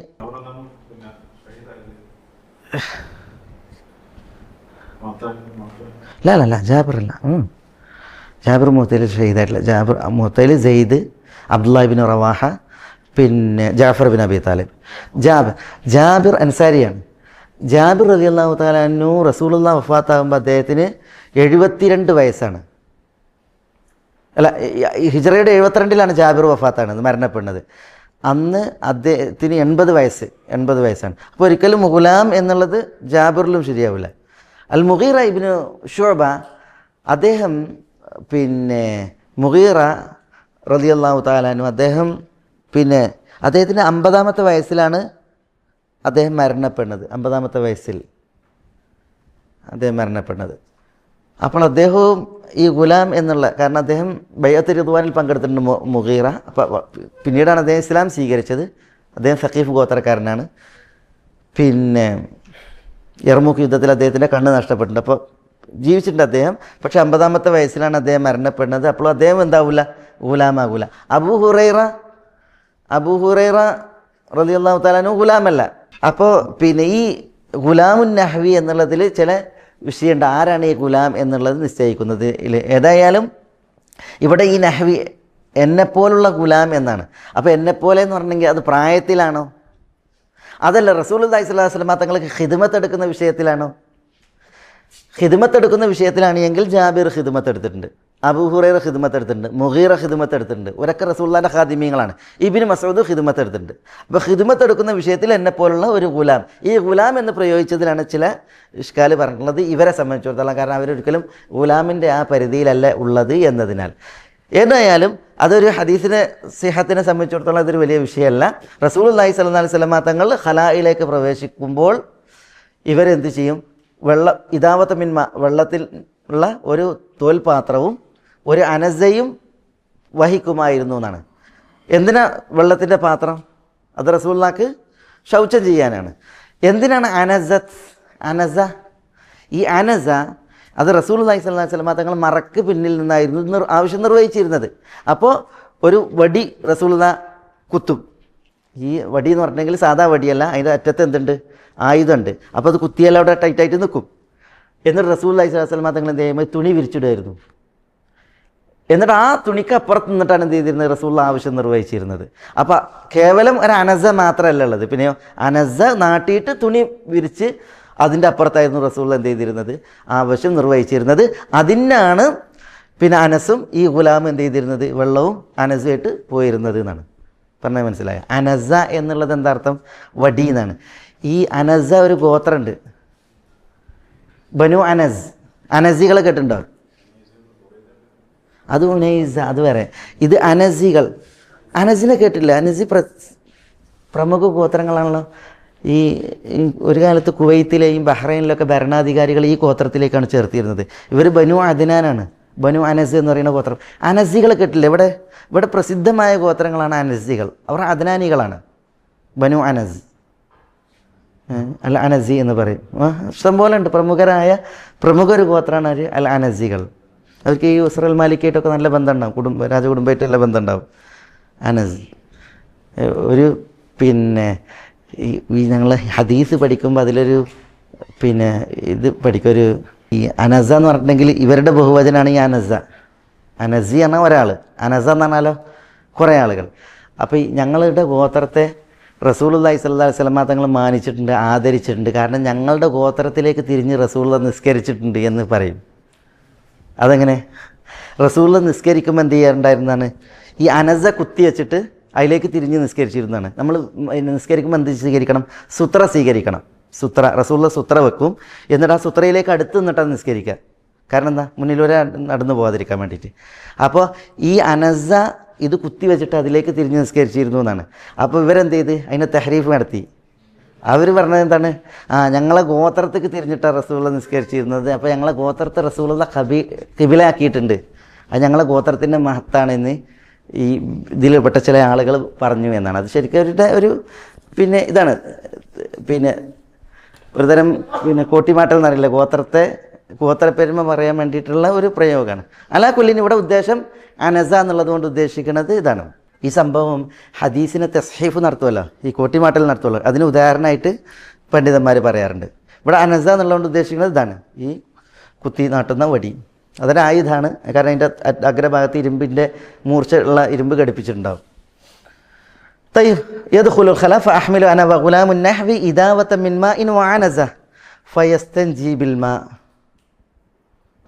അല്ല ജാബിറല്ല, ജാബിർ മുഅ്തയിൽ ഷഹീദായിട്ടില്ല. ജാബിർ മുഅ്തയിൽ Zaid, Abdullah ibn Rawaha, Jafar bin Abi Talib. Jabir അൻസാരിയാണ്. ജാബിർ റളിയല്ലാഹു തആല അൻഹു റസൂലുള്ളാഹി വഫാത്താകുമ്പോൾ അദ്ദേഹത്തിന് 72 വയസ്സാണ്. അല്ല, ഹിജ്റയുടെ 72-ലാണ് ജാബിർ വഫാത്താകുന്നത്, മരണപ്പെടുന്നത്. അന്ന് അദ്ദേഹത്തിന് 80 വയസ്സാണ്. അപ്പോൾ ഒരിക്കലും ഗുലാം എന്നുള്ളത് ജാബിറിലും ശരിയാവില്ല. അൽ മുഗീറ ഇബ്നു ശുഅബ, അദ്ദേഹം മുഗീറ റളിയല്ലാഹു തആല അൻഹു അദ്ദേഹം അദ്ദേഹത്തിന് 50-ാമത്തെ വയസ്സിലാണ് അദ്ദേഹം മരണപ്പെടുന്നത്. 50-ാമത്തെ വയസ്സിൽ അദ്ദേഹം മരണപ്പെടുന്നത്. അപ്പോൾ അദ്ദേഹവും ഈ ഗുലാം എന്നുള്ള, കാരണം അദ്ദേഹം ബൈഅത്ത് റിദ്വാനിൽ പങ്കെടുത്തിട്ടുണ്ട് മുഗീറ. അപ്പോൾ പിന്നീടാണ് അദ്ദേഹം ഇസ്ലാം സ്വീകരിച്ചത്. അദ്ദേഹം സഖീഫ് ഗോത്രക്കാരനാണ്. യർമൂക്ക് യുദ്ധത്തിൽ അദ്ദേഹത്തിൻ്റെ കണ്ണ് നഷ്ടപ്പെട്ടിട്ടുണ്ട്. അപ്പോൾ ജീവിച്ചിട്ടുണ്ട് അദ്ദേഹം, പക്ഷേ 50-ാമത്തെ വയസ്സിലാണ് അദ്ദേഹം മരണപ്പെടുന്നത്. അപ്പോൾ അദ്ദേഹം എന്താവില്ല? ഗുലാമാകൂല. അബൂ ഹുറൈറ റളിയല്ലാഹു തആല അൻഹു ഗുലാമല്ല. അപ്പോൾ ഈ ഗുലാമുൻ നഹ്വി എന്നുള്ളതിൽ ചില വിഷയമുണ്ട്. ആരാണ് ഈ ഗുലാം എന്നുള്ളത് നിശ്ചയിക്കുന്നത്? ഏതായാലും ഇവിടെ ഈ നഹ്വി എന്നെപ്പോലുള്ള ഗുലാം എന്നാണ്. അപ്പോൾ എന്നെപ്പോലെ എന്ന് പറഞ്ഞെങ്കിൽ അത് പ്രായത്തിലാണോ? അതല്ല, റസൂലുള്ളാഹി സ്വല്ലല്ലാഹു അലൈഹി വസല്ലം തങ്ങൾക്ക് ഖിദ്മത്ത് എടുക്കുന്ന വിഷയത്തിലാണോ? ഖിദ്മത്ത് എടുക്കുന്ന വിഷയത്തിലാണ് എങ്കിൽ ജാബിർ ഖിദ്മത്ത് എടുത്തിട്ടുണ്ട്. അബൂ ഹുറൈറ ഖിദ്മത്ത് എടുത്തിട്ടുണ്ട്, മുഗീറ ഖിദ്മത്ത് എടുത്തിട്ടുണ്ട്. ഒരൊക്കെ റസൂലുള്ളാഹിൻ്റെ ഖാദിമീങ്ങളാണ്. ഇബ്നു മസ്ഊദ് ഖിദ്മത്ത് എടുത്തിട്ടുണ്ട്. അപ്പോൾ ഖിദ്മത്ത് എടുക്കുന്ന വിഷയത്തിൽ എന്നെപ്പോലുള്ള ഒരു ഗുലാം, ഈ ഗുലാം എന്ന് പ്രയോഗിച്ചതിലാണ് ചില ഇഷ്കാൽ പറഞ്ഞിട്ടുള്ളത് ഇവരെ സംബന്ധിച്ചിടത്തോളം. കാരണം അവരൊരിക്കലും ഗുലാമിൻ്റെ ആ പരിധിയിലല്ല ഉള്ളത് എന്നതിനാൽ. ഏതായാലും അതൊരു ഹദീസിനെ സിഹത്തിനെ സംബന്ധിച്ചിടത്തോളം അതൊരു വലിയ വിഷയമല്ല. റസൂലുള്ളാഹി സ്വല്ലല്ലാഹു അലൈഹി വസല്ലം തങ്ങൾ ഖലായിലേക്ക് പ്രവേശിക്കുമ്പോൾ ഇവരെന്ത് ചെയ്യും? ഇദാവത്ത മിൻമ, വെള്ളത്തിൽ ഉള്ള ഒരു തോൽപാത്രവും ഒരു അനസയും വഹിക്കുമായിരുന്നു എന്നാണ്. എന്തിനാ വെള്ളത്തിൻ്റെ പാത്രം? അത് റസൂലുള്ളാഹിക്ക് ശൗചം ചെയ്യാനാണ്. എന്തിനാണ് അനസ? ഈ അനസ അത് റസൂലുള്ളാഹി സ്വല്ലല്ലാഹു അലൈഹി വസല്ലം തങ്ങൾ മറക്ക് പിന്നിൽ നിന്നായിരുന്നു ആവശ്യം നിർവഹിച്ചിരുന്നത്. അപ്പോൾ ഒരു വടി റസൂലുള്ളാഹി കുത്തും. ഈ വടി എന്ന് പറഞ്ഞിട്ടുണ്ടെങ്കിൽ സാധാ വടിയല്ല, അതിൻ്റെ അറ്റത്ത് എന്തുണ്ട്? ആയുധമുണ്ട്. അപ്പോൾ അത് കുത്തിയാൽ അവിടെ ടൈറ്റായിട്ട് നിൽക്കും. എന്നിട്ട് റസൂലുള്ളാഹി സ്വല്ലല്ലാഹു അലൈഹി വസല്ലം തങ്ങൾ എന്ത് ചെയ്യുമ്പോൾ തുണി വിരിച്ചിടുമായിരുന്നു. എന്നിട്ട് ആ തുണിക്ക് അപ്പുറത്ത് നിന്നിട്ടാണ് എന്ത് ചെയ്തിരുന്നത്? റസൂലുള്ളാഹി ആവശ്യം നിർവഹിച്ചിരുന്നത്. അപ്പോൾ കേവലം ഒരു അനസ മാത്രമല്ല ഉള്ളത്, പിന്നെയോ അനസ നാട്ടിയിട്ട് തുണി വിരിച്ച് അതിൻ്റെ അപ്പുറത്തായിരുന്നു റസൂലുള്ളാഹി എന്ത് ചെയ്തിരുന്നത്? ആവശ്യം നിർവഹിച്ചിരുന്നത്. അതിനാണ് പിന്നെ അനസും ഈ ഗുലാം എന്ത് ചെയ്തിരുന്നത്? വെള്ളവും അനസുമായിട്ട് പോയിരുന്നത് എന്നാണ് പറഞ്ഞാൽ മനസ്സിലായോ? അനസ എന്നുള്ളത് എന്താ അർത്ഥം? വടി എന്നാണ്. ഈ അനസ ഒരു ഗോത്രമുണ്ട്, ബനു അനസ്. അനസികളെ കേട്ടിട്ടുണ്ടോ? അത് ഉനൈസ, അത് വേറെ. ഇത് അനസികൾ. അനസിനെ കേട്ടില്ല? അനസി പ്രമുഖ ഗോത്രങ്ങളാണല്ലോ. ഈ ഒരു കാലത്ത് കുവൈത്തിലെയും ബഹ്റൈനിലൊക്കെ ഭരണാധികാരികൾ ഈ ഗോത്രത്തിലേക്കാണ് ചേർത്തിരുന്നത്. ഇവർ ബനു അദ്നാനാണ്. ബനു അനസ് എന്ന് പറയുന്ന ഗോത്രം. അനസികളെ കേട്ടില്ല? ഇവിടെ പ്രസിദ്ധമായ ഗോത്രങ്ങളാണ് അനസികൾ. അവർ അദ്നാനികളാണ്. ബനു അനസ് അൽ അനസി എന്ന് പറയും. ഇഷ്ടംപോലെ ഉണ്ട്. പ്രമുഖ ഒരു ഗോത്രമാണ് അൽ അനസികൾ. അവർക്ക് ഈ ഉസ്രൽ മാലിക്കായിട്ടൊക്കെ നല്ല ബന്ധം ഉണ്ടാവും. രാജകുടുംബമായിട്ട് നല്ല ബന്ധം ഉണ്ടാവും. അനസ് ഒരു പിന്നെ ഈ ഞങ്ങൾ ഹദീസ് പഠിക്കുമ്പോൾ അതിലൊരു ഇത് പഠിക്കും. ഈ അനസ എന്ന് പറഞ്ഞിട്ടുണ്ടെങ്കിൽ ഇവരുടെ ബഹുവചനാണ് ഈ അനസ. അനസി പറഞ്ഞാൽ ഒരാൾ, അനസ എന്ന് പറഞ്ഞാലോ കുറേ ആളുകൾ. അപ്പോൾ ഞങ്ങളുടെ ഗോത്രത്തെ റസൂലുള്ളാഹി സ്വല്ലല്ലാഹു അലൈഹി വസല്ലം തങ്ങൾ മാനിച്ചിട്ടുണ്ട്, ആദരിച്ചിട്ടുണ്ട്. കാരണം ഞങ്ങളുടെ ഗോത്രത്തിലേക്ക് തിരിഞ്ഞ് റസൂലുള്ളാഹി നിസ്കരിച്ചിട്ടുണ്ട് എന്ന് പറയും. അതെങ്ങനെ? റസൂലുള്ളാഹി നിസ്കരിക്കുമ്പോൾ എന്ത് ചെയ്യാറുണ്ടായിരുന്നതാണ്? ഈ അനസ കുത്തി വെച്ചിട്ട് അതിലേക്ക് തിരിഞ്ഞ് നിസ്കരിച്ചിരുന്നതാണ്. നമ്മൾ നിസ്കരിക്കുമ്പോൾ എന്ത് സ്വീകരിക്കണം? സുത്ര സ്വീകരിക്കണം. റസൂലുള്ളാഹി സുത്ര വെക്കും. എന്നിട്ട് ആ സുത്രയിലേക്ക് അടുത്ത് നിന്നിട്ടാണ് നിസ്കരിക്കുക. കാരണം എന്താ? മുന്നിലൂടെ നടന്നു പോകാതിരിക്കാൻ വേണ്ടിയിട്ട്. അപ്പോൾ ഈ അനസ ഇത് കുത്തി വെച്ചിട്ട് അതിലേക്ക് തിരിഞ്ഞ് നിസ്കരിച്ചിരുന്നു എന്നാണ്. അപ്പോൾ ഇവരെന്ത് ചെയ്ത് അതിനെ തഹരീഫ് നടത്തി. അവർ പറഞ്ഞത് എന്താണ്? ഞങ്ങളെ ഗോത്രത്തേക്ക് തിരിഞ്ഞിട്ടാണ് റസൂലുള്ളാഹി നിസ്കരിച്ചിരുന്നത്. അപ്പോൾ ഞങ്ങളെ ഗോത്രത്തെ റസൂലുള്ളാഹി ഖിബിലയാക്കിയിട്ടുണ്ട്. അത് ഞങ്ങളെ ഗോത്രത്തിൻ്റെ മഹത്താണെന്ന് ഈ ഇതിൽപ്പെട്ട ചില ആളുകൾ പറഞ്ഞു എന്നാണ്. അത് ശരിക്കും അവരുടെ ഇതാണ് ഒരുതരം കോട്ടിമാട്ടൽ എന്നറിയില്ല, ഗോത്രപ്പെരുമ പറയാൻ വേണ്ടിയിട്ടുള്ള ഒരു പ്രയോഗമാണ്. അലാ കുല്ലിന് ഇവിടെ ഉദ്ദേശം അനസ എന്നുള്ളത് കൊണ്ട് ഉദ്ദേശിക്കുന്നത് ഇതാണ്. ഈ സംഭവം ഹദീസിനെ തസ്ഹീഫ് നടത്തുമല്ലോ, ഈ കോട്ടിമാട്ടൽ നടത്തുമല്ലോ, അതിന് ഉദാഹരണമായിട്ട് പണ്ഡിതന്മാർ പറയാറുണ്ട്. ഇവിടെ അനസ എന്നുള്ളതുകൊണ്ട് ഉദ്ദേശിക്കുന്നത് ഇതാണ്, ഈ കുത്തി നാട്ടുന്ന വടി. അതൊരു ആയുധമാണ്. കാരണം അതിൻ്റെ അഗ്രഭാഗത്ത് ഇരുമ്പിൻ്റെ മൂർച്ച ഉള്ള ഇരുമ്പ് ഘടിപ്പിച്ചിട്ടുണ്ടാവും. യദ്ഖുലുൽ ഖല ഫഅഹ്മിലു അന വഗുലാമുൻ നഹ്വി ഇദാവത മിൻ മാഇൻ വഅനസ ഫയസ്തൻജി ബിൽ മാ.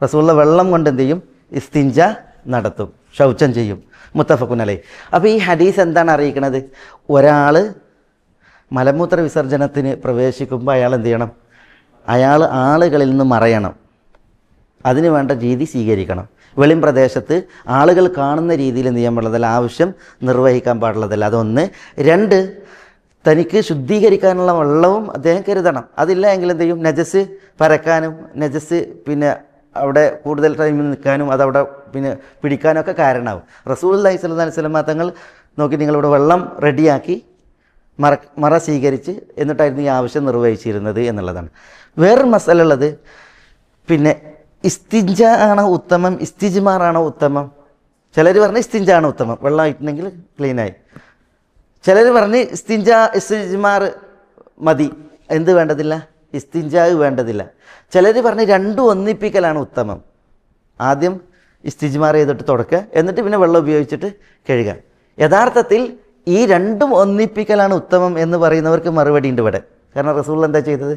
റസൂലുള്ളാഹി വെള്ളം കൊണ്ട് എന്ത് ചെയ്യും? ഇസ്തിൻജ നടത്തും, ശൗചം ചെയ്യും. മുത്തഫഖുൻ അലൈഹി. അപ്പോൾ ഈ ഹദീസ് എന്താണ് അറിയിക്കുന്നത്? ഒരാൾ മലമൂത്ര വിസർജനത്തിന് പ്രവേശിക്കുമ്പോൾ അയാൾ എന്ത് ചെയ്യണം? അയാൾ ആളുകളിൽ നിന്ന് മറയണം. അതിന് വേണ്ട രീതി സ്വീകരിക്കണം. വെളിം പ്രദേശത്ത് ആളുകൾ കാണുന്ന രീതിയിൽ എന്ത് ചെയ്യാൻ പാടുള്ളതല്ല, ആവശ്യം നിർവഹിക്കാൻ പാടുള്ളതല്ല. അതൊന്ന്. രണ്ട്, തനിക്ക് ശുദ്ധീകരിക്കാനുള്ള വെള്ളവും അദ്ദേഹം കരുതണം. അതില്ല എങ്കിൽ എന്ത് ചെയ്യും? നജസ് പരക്കാനും നജസ് അവിടെ കൂടുതൽ ടൈമിൽ നിൽക്കാനും അതവിടെ പിടിക്കാനൊക്കെ കാരണമാവും. റസൂലുള്ളാഹി സ്വല്ലല്ലാഹു അലൈഹി വസല്ലം തങ്ങൾ നോക്കി നിങ്ങളിവിടെ വെള്ളം റെഡിയാക്കി മറ സ്വീകരിച്ച് എന്നിട്ടായിരുന്നു ഈ ആവശ്യം നിർവഹിച്ചിരുന്നത് എന്നുള്ളതാണ്. വേറൊരു മസല ഉള്ളത്, ഇസ്തിഞ്ച ആണോ ഉത്തമം, ഇസ്തിജ്മാറാണോ ഉത്തമം? ചിലർ പറഞ്ഞ് ഇസ്തിഞ്ച ആണ് ഉത്തമം, വെള്ളം ആയിട്ടുണ്ടെങ്കിൽ ക്ലീനായി. ചിലർ പറഞ്ഞ് ഇസ്തിജ്മാർ മതി, എന്ത് വേണ്ടതില്ല, ഇസ്തിഞ്ചാ വേണ്ടതില്ല. ചിലർ പറഞ്ഞ് രണ്ടും ഒന്നിപ്പിക്കലാണ് ഉത്തമം. ആദ്യം ഇസ്തിജ്മാർ ചെയ്തിട്ട് തുടക്കുക, എന്നിട്ട് പിന്നെ വെള്ളം ഉപയോഗിച്ചിട്ട് കഴുകുക. യഥാർത്ഥത്തിൽ ഈ രണ്ടും ഒന്നിപ്പിക്കലാണ് ഉത്തമം എന്ന് പറയുന്നവർക്ക് മറുപടി ഉണ്ട് ഇവിടെ. കാരണം റസൂൽ എന്താ ചെയ്തത്?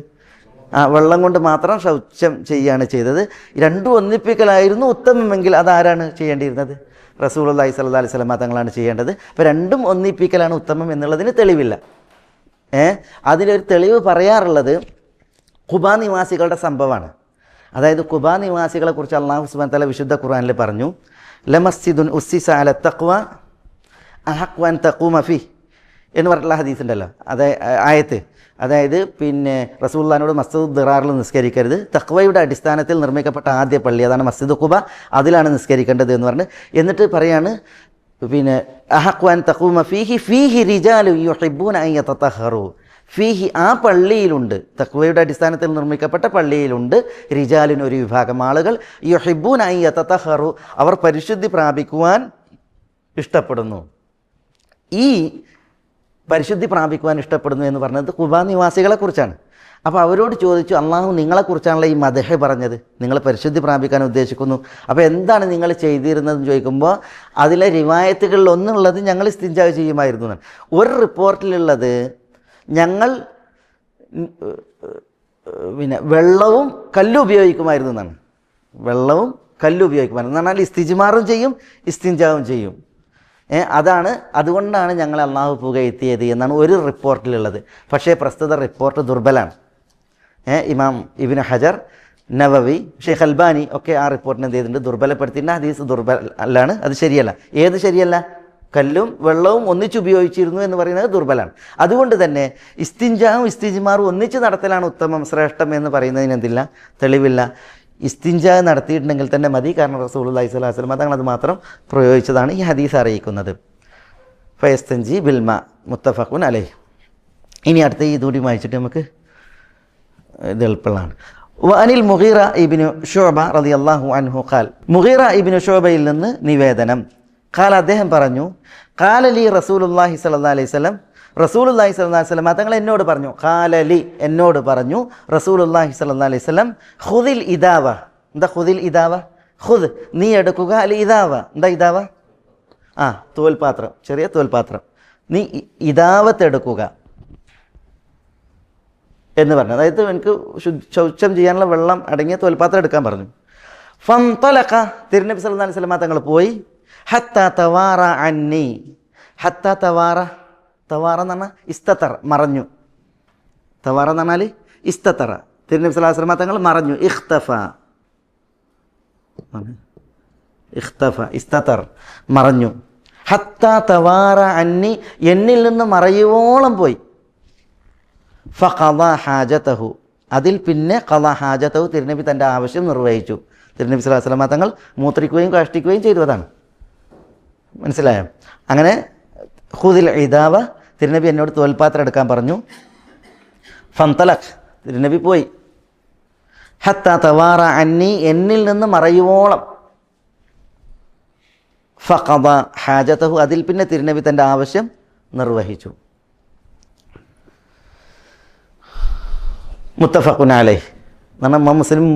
വെള്ളം കൊണ്ട് മാത്രം ശൗചം ചെയ്യുകയാണ് ചെയ്തത്. രണ്ടും ഒന്നിപ്പിക്കലായിരുന്നു ഉത്തമമെങ്കിൽ അതാരാണ് ചെയ്യേണ്ടിയിരുന്നത്? റസൂലുള്ളാഹി സ്വല്ലല്ലാഹി അലൈഹി വസല്ലം തങ്ങളാണ് ചെയ്യേണ്ടത്. അപ്പോൾ രണ്ടും ഒന്നിപ്പിക്കലാണ് ഉത്തമം എന്നുള്ളതിന് തെളിവില്ല. അതിലൊരു തെളിവ് പറയാറുള്ളത് ഖുബാ നിവാസികളുടെ സംഭവമാണ്. അതായത് ഖുബാ നിവാസികളെക്കുറിച്ച് അല്ലാഹു സുബ്ഹാനഹു വ തആല വിശുദ്ധ ഖുർആനിൽ പറഞ്ഞു, ലമസ്ജിദുൻ ഉസ്സിസ അല തഖ്വ അഹഖു അൻ തഖൂമ ഫീഹ് എന്ന് പറഞ്ഞിട്ടുള്ള ഹദീസ് ഉണ്ടല്ലോ, ആയത്ത്. അതായത് പിന്നെ റസൂലുള്ളാഹിനോട് മസ്ജിദ് ദിറാറിൽ നിസ്കരിക്കരുത്, തഖ്വയുടെ അടിസ്ഥാനത്തിൽ നിർമ്മിക്കപ്പെട്ട ആദ്യ പള്ളി അതാണ് മസ്ജിദ് ഖുബ, അതിലാണ് നിസ്കരിക്കേണ്ടത് എന്ന് പറഞ്ഞ് എന്നിട്ട് പറയാണ് പിന്നെ അഹഖു അൻ തഖൂമ ഫീഹി ഫീഹി റിജാലു യുഹിബ്ബൂന അൻ യതതഹറു. ഫീഹി ആ പള്ളിയിലുണ്ട്, തഖ്വയുടെ അടിസ്ഥാനത്തിൽ നിർമ്മിക്കപ്പെട്ട പള്ളിയിലുണ്ട് റിജാലിന് ഒരു വിഭാഗം ആളുകൾ, യുഹിബ്ബൂന അൻ യതതഹറു അവർ പരിശുദ്ധി പ്രാപിക്കുവാൻ ഇഷ്ടപ്പെടുന്നു. ഈ പരിശുദ്ധി പ്രാപിക്കുവാൻ ഇഷ്ടപ്പെടുന്നു എന്ന് പറഞ്ഞത് ഖുബാ നിവാസികളെ കുറിച്ചാണ്. അപ്പോൾ അവരോട് ചോദിച്ചു, അള്ളാഹു നിങ്ങളെക്കുറിച്ചാണല്ലോ ഈ മദ്ഹ് പറഞ്ഞത്, നിങ്ങൾ പരിശുദ്ധി പ്രാപിക്കാൻ ഉദ്ദേശിക്കുന്നു, അപ്പോൾ എന്താണ് നിങ്ങൾ ചെയ്തിരുന്നതെന്ന് ചോദിക്കുമ്പോൾ അതിലെ റിവായത്തുകളിൽ ഒന്നുള്ളത് ഞങ്ങൾ ഇസ്തിൻജാ ചെയ്യുമായിരുന്നു എന്നാണ്. ഒരു റിപ്പോർട്ടിലുള്ളത് ഞങ്ങൾ പിന്നെ വെള്ളവും കല്ലും ഉപയോഗിക്കുമായിരുന്നു എന്നാണ്. വെള്ളവും കല്ലും ഉപയോഗിക്കുമായിരുന്നു എന്ന് പറഞ്ഞാൽ ഇസ്തിജ്മാറും ചെയ്യും ഇസ്തിൻജാവും ചെയ്യും. അതുകൊണ്ടാണ് ഞങ്ങൾ അള്ളാഹു പുകഴ്ത്തിയത് എന്നാണ് ഒരു റിപ്പോർട്ടിലുള്ളത്. പക്ഷേ പ്രസ്തുത റിപ്പോർട്ട് ദുർബലാണ്. ഇമാം ഇബ്നു ഹജർ, നവവി, ഷെയ്ഖ് അൽബാനി ഒക്കെ ആ റിപ്പോർട്ടിനെ എന്ത് ചെയ്തിട്ടുണ്ട്? ദുർബലപ്പെടുത്തിയിട്ട് ഹദീസ് ദുർബലാണ്, അത് ശരിയല്ല. ഏത് ശരിയല്ല? കല്ലും വെള്ളവും ഒന്നിച്ചുപയോഗിച്ചിരുന്നു എന്ന് പറയുന്നത് ദുർബലാണ്. അതുകൊണ്ട് തന്നെ ഇസ്തിൻജാവും ഇസ്തിജ്മാറും ഒന്നിച്ച് നടത്തലാണ് ഉത്തമം ശ്രേഷ്ഠം എന്ന് പറയുന്നതിന് എന്തില്ല? തെളിവില്ല. ഇസ്തിൻജാ നടത്തിയിട്ടുണ്ടെങ്കിൽ തന്നെ മതി. കാരണം റസൂലുള്ളാഹി സ്വല്ലല്ലാഹി അലൈഹി വസല്ലം തങ്ങൾ അത് മാത്രം പ്രയോഗിച്ചതാണ് ഈ ഹദീസ് അറിയിക്കുന്നത്. ഫയസ്തൻജി ബിൽമ മുത്തഫഖുൻ അലൈഹി. ഇനി അടുത്ത ഈ ഇതുകൂടി വായിച്ചിട്ട് നമുക്ക് ഇത് എളുപ്പമാണ്. വഅനിൽ മുഗീറ ഇബ്നു ശുഅബ റളിയല്ലാഹു അൻഹു ഖാൽ, മുഗീറ ഇബ്നു ശുഅബയിൽ നിന്ന് നിവേദനം, ഖാൽ അദ്ദേഹം പറഞ്ഞു, ഖാല ലി റസൂലുള്ളാഹി സ്വല്ലല്ലാഹി അലൈഹി വസല്ലം, റസൂലുള്ളാഹി സ്വല്ലല്ലാഹി അലൈഹി വസല്ലം തങ്ങൾ എന്നോട് പറഞ്ഞു, ഖാലലി എന്നോട് പറഞ്ഞു റസൂലുള്ളാഹി സ്വല്ലല്ലാഹി അലൈഹി വസല്ലം, ഖുദിൽ ഇദാവ. എന്താ ഖുദിൽ ഇദാവ? ഖുദ് നീ എടുക്കുക, അൽ ഇദാവ എന്താ ഇദാവ? തോൽപാത്രം, ചെറിയ തോൽപാത്രം. നീ ഇദാവത്ത് എടുക്കുക എന്ന് പറഞ്ഞു. അതായത് എനിക്ക് ശൗചം ചെയ്യാനുള്ള വെള്ളം അടങ്ങിയ തോൽപാത്രം എടുക്കാൻ പറഞ്ഞു. ഫന്തലഖ തിരുനബി സല്ലല്ലാഹി അലൈഹി വസല്ലം തങ്ങൾ പോയി, ഹത്താ തവാറ അന്നി, ഹത്താ തവാറ, തവാറ എന്ന് പറഞ്ഞാൽ ഇസ്തത്തർ, മറഞ്ഞു. തവാറ എന്ന് പറഞ്ഞാൽ ഇസ്തത്തറ, തിരുനബി സല്ലല്ലാഹു അലൈഹി വസല്ലം തങ്ങൾ മറഞ്ഞു. ഇഖ്തഫ, ഇഖ്തഫ ഇസ്തത്തർ, മറഞ്ഞു. ഹത്താ തവാറ അന്നി, എന്നിൽ നിന്ന് മറയുവോളം പോയി. ഫഖദാ ഹാജതഹു, അതിൽ പിന്നെ ഖദാ ഹാജതഹു, തിരുനബി തൻ്റെ ആവശ്യം നിർവഹിച്ചു. തിരുനബി സല്ലല്ലാഹു അലൈഹി വസല്ലം തങ്ങൾ മൂത്രിക്കുകയും കാഷ്ടിക്കുകയും ചെയ്തു. അതാണ് മനസ്സിലായോ? അങ്ങനെ ഖുദിൽ ഇദാവ, തിരുനബി എന്നോട് തോൽപാത്രം എടുക്കാൻ പറഞ്ഞു. ഫന്തലഖ്, തിരുനബി പോയി. ഹത്താ തവാറ അന്നി, എന്നിൽ നിന്ന് മറയുവോളം. ഫഖദ ഹാജതഹു, അതിൽ പിന്നെ തിരുനബി തൻ്റെ ആവശ്യം നിർവഹിച്ചു. മുത്തഫഖുൻ അലൈഹി. കാരണം മുസ്ലിം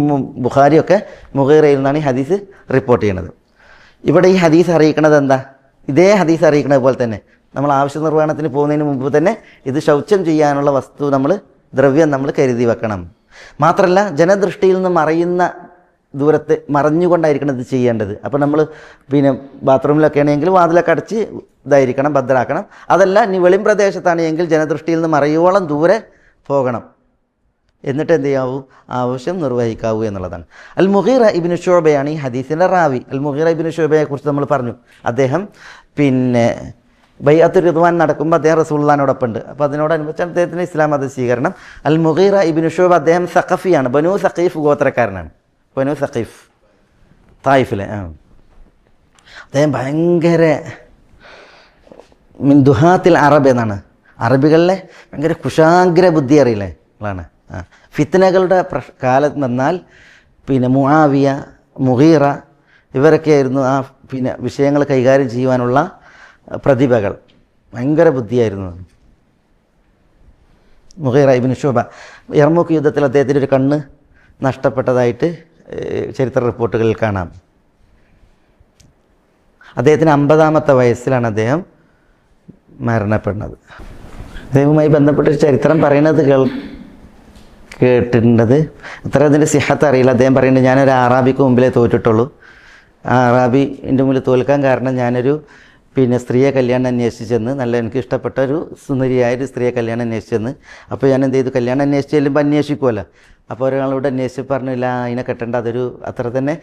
ബുഖാരിയൊക്കെ മുഗീറയിൽ നിന്നാണ് ഈ ഹദീസ് റിപ്പോർട്ട് ചെയ്യണത്. ഇവിടെ ഈ ഹദീസ് അറിയിക്കുന്നത് എന്താ? ഇതേ ഹദീസ് അറിയിക്കുന്നത് പോലെ തന്നെ നമ്മൾ ആവശ്യ നിർവഹണത്തിന് പോകുന്നതിന് മുമ്പ് തന്നെ ഇത് ശൗചം ചെയ്യാനുള്ള വസ്തു ദ്രവ്യം നമ്മൾ കരുതി വെക്കണം. മാത്രമല്ല ജനദൃഷ്ടിയിൽ നിന്ന് മറയുന്ന ദൂരത്ത് മറഞ്ഞുകൊണ്ടായിരിക്കണം ഇത് ചെയ്യേണ്ടത്. അപ്പോൾ നമ്മൾ പിന്നെ ബാത്റൂമിലൊക്കെ ആണെങ്കിൽ വാതിലൊക്കെ അടച്ച് ഇതായിരിക്കണം, ഭദ്രാക്കണം. അതല്ല ഇനി വെളിം പ്രദേശത്താണെങ്കിൽ ജനദൃഷ്ടിയിൽ നിന്ന് മറയോളം ദൂരെ പോകണം. എന്നിട്ട് എന്ത് ചെയ്യാവൂ? ആവശ്യം നിർവഹിക്കാവൂ എന്നുള്ളതാണ്. അൽ മുഗീറ ഇബ്നു ശുഅബയാണ് ഈ ഹദീസിൻ്റെ റാവി. അൽ മുഗീറ ഇബ്നു ശുഅബയെ കുറിച്ച് നമ്മൾ പറഞ്ഞു, അദ്ദേഹം പിന്നെ ബൈഅത്തുർ റിദ്വാൻ നടക്കുമ്പോൾ അദ്ദേഹം റസൂലുള്ളാഹിനോടൊപ്പം ഉണ്ട്. അപ്പോൾ അതിനോടനുബന്ധിച്ച് അദ്ദേഹത്തിന് ഇസ്ലാം മത സ്വീകരണം. അൽ മുഗീറ ഇബ്നു ശുഅബ അദ്ദേഹം സഖഫിയാണ്, ബനു സഖീഫ് ഗോത്രക്കാരനാണ്. ബനു സഖീഫ് തായിഫിലെ. അദ്ദേഹം ഭയങ്കര മിൻ ദുഹാത്തിൽ അറബ് എന്നാണ്, അറബികളിലെ ഭയങ്കര കുശാഗ്ര ബുദ്ധി അറിയില്ലേ ഉള്ളതാണ്. ഫിത്നകളുടെ കാലം വന്നാൽ പിന്നെ മുആവിയ, മുഗീറ ഇവരൊക്കെയായിരുന്നു ആ പിന്നെ വിഷയങ്ങൾ കൈകാര്യം ചെയ്യുവാനുള്ള പ്രതിഭകൾ. ഭയങ്കര ബുദ്ധിയായിരുന്നു മുഗീറ ഇബ്നു ശുഅബ. യർമൂക്ക് യുദ്ധത്തിൽ അദ്ദേഹത്തിൻ്റെ ഒരു കണ്ണ് നഷ്ടപ്പെട്ടതായിട്ട് ചരിത്ര റിപ്പോർട്ടുകളിൽ കാണാം. അദ്ദേഹത്തിന് 50-ാമത്തെ വയസ്സിലാണ് അദ്ദേഹം മരണപ്പെടുന്നത്. അദ്ദേഹവുമായി ബന്ധപ്പെട്ടൊരു ചരിത്രം പറയുന്നത് കേട്ടിട്ടുണ്ടത്. അത്ര അതിൻ്റെ സിഹത്ത് അറിയില്ല. അദ്ദേഹം പറയുന്നത് ഞാനൊരു അറാബിക്ക് മുമ്പിലേ തോറ്റിട്ടുള്ളൂ. ആ അറാബിൻ്റെ മുമ്പിൽ തോൽക്കാൻ കാരണം ഞാനൊരു സ്ത്രീയെ കല്യാണം അന്വേഷിച്ചെന്ന്, നല്ല എനിക്ക് ഇഷ്ടപ്പെട്ട ഒരു സുന്ദരിയായൊരു സ്ത്രീയെ കല്യാണം അന്വേഷിച്ചെന്ന്. അപ്പോൾ ഞാൻ എന്ത് ചെയ്തു, കല്യാണം അന്വേഷിച്ച് ചെല്ലുമ്പോൾ അന്വേഷിക്കുമല്ലോ. അപ്പോൾ ഒരാളോട് അന്വേഷിച്ച് പറഞ്ഞില്ല അതിനെ കെട്ടേണ്ട, അതൊരു അത്ര തന്നെ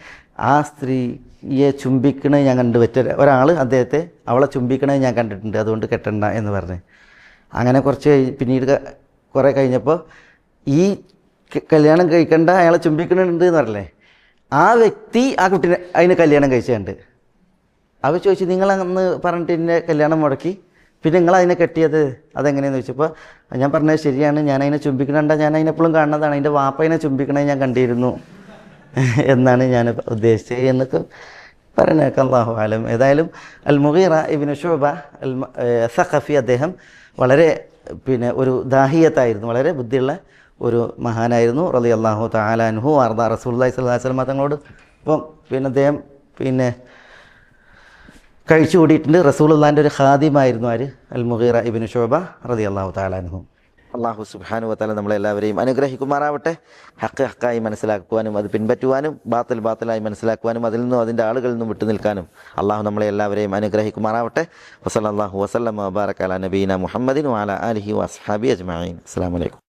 ആ സ്ത്രീയെ ചുംബിക്കണത് ഞാൻ കണ്ടു ഒരാൾ അദ്ദേഹത്തെ അവളെ ചുംബിക്കണത് ഞാൻ കണ്ടിട്ടുണ്ട്, അതുകൊണ്ട് കെട്ടണ്ട എന്ന് പറഞ്ഞ്. അങ്ങനെ പിന്നീട് കുറേ കഴിഞ്ഞപ്പോൾ ഈ കല്യാണം കഴിക്കേണ്ട അയാളെ ചുംബിക്കണുണ്ട് എന്ന് പറഞ്ഞല്ലേ, ആ വ്യക്തി ആ കുട്ടീനെ അതിന് കല്യാണം കഴിച്ചുണ്ട്. അവർ ചോദിച്ചു നിങ്ങളന്ന് പറഞ്ഞിട്ട് എന്നെ കല്യാണം മുടക്കി, പിന്നെ നിങ്ങൾ അതിനെ കെട്ടിയത് അതെങ്ങനെയാണെന്ന് ചോദിച്ചപ്പോൾ ഞാൻ പറഞ്ഞത് ശരിയാണ്, ഞാൻ അതിനെ ചുംബിക്കണണ്ട, ഞാൻ അതിനെപ്പോഴും കാണുന്നതാണ്, അതിൻ്റെ വാപ്പ അതിനെ ചുംബിക്കണത് ഞാൻ കണ്ടിരുന്നു എന്നാണ് ഞാൻ ഉദ്ദേശിച്ചത് എന്നൊക്കെ പറയുന്നേക്കാം. അല്ലാഹു ആലം. ഏതായാലും അൽ മുഗീറ ഇബ്നു ശുഅബ അൽ സഖഫി അദ്ദേഹം വളരെ ഒരു ദാഹിയത്തായിരുന്നു, വളരെ ബുദ്ധിയുള്ള ഒരു മഹാനായിരുന്നു. റളിയല്ലാഹു തആല അൻഹു വാർദ. റസൂലുള്ളാഹി സ്വല്ലല്ലാഹു അലൈഹി വസല്ലം തങ്ങളോട് ഇപ്പം അദ്ദേഹം കഴിച്ചു കൂടിയിട്ടുണ്ട്. റസൂലുള്ളാഹിൻ്റെ ഒരു ഖാദിമായിരുന്നു ആര്? അൽ മുഗീറ ഇബ്നു ശുഅബ റളിയല്ലാഹു തആല അൻഹു. അല്ലാഹു സുബ്ഹാനഹു വതആല നമ്മളെല്ലാവരെയും അനുഗ്രഹിക്കുമാറാവട്ടെ. ഹക്ക് ഹക്കായി മനസ്സിലാക്കുവാനും അത് പിൻപറ്റുവാനും ബാത്തിൽ ബാത്തിലായി മനസ്സിലാക്കുവാനും അതിൽ നിന്നും അതിൻ്റെ ആളുകളിൽ നിന്നും വിട്ടു നിൽക്കാനും അള്ളാഹു നമ്മളെ എല്ലാവരെയും അനുഗ്രഹിക്കുമാറാവട്ടെ. വസല്ലല്ലാഹു വസല്ലമ വബാറക അലാ നബീന മുഹമ്മദിൻ വഅലാ ആലിഹി വഅസ്ഹാബിഹി അജ്മഈൻ. അസ്സലാമു അലൈക്കും.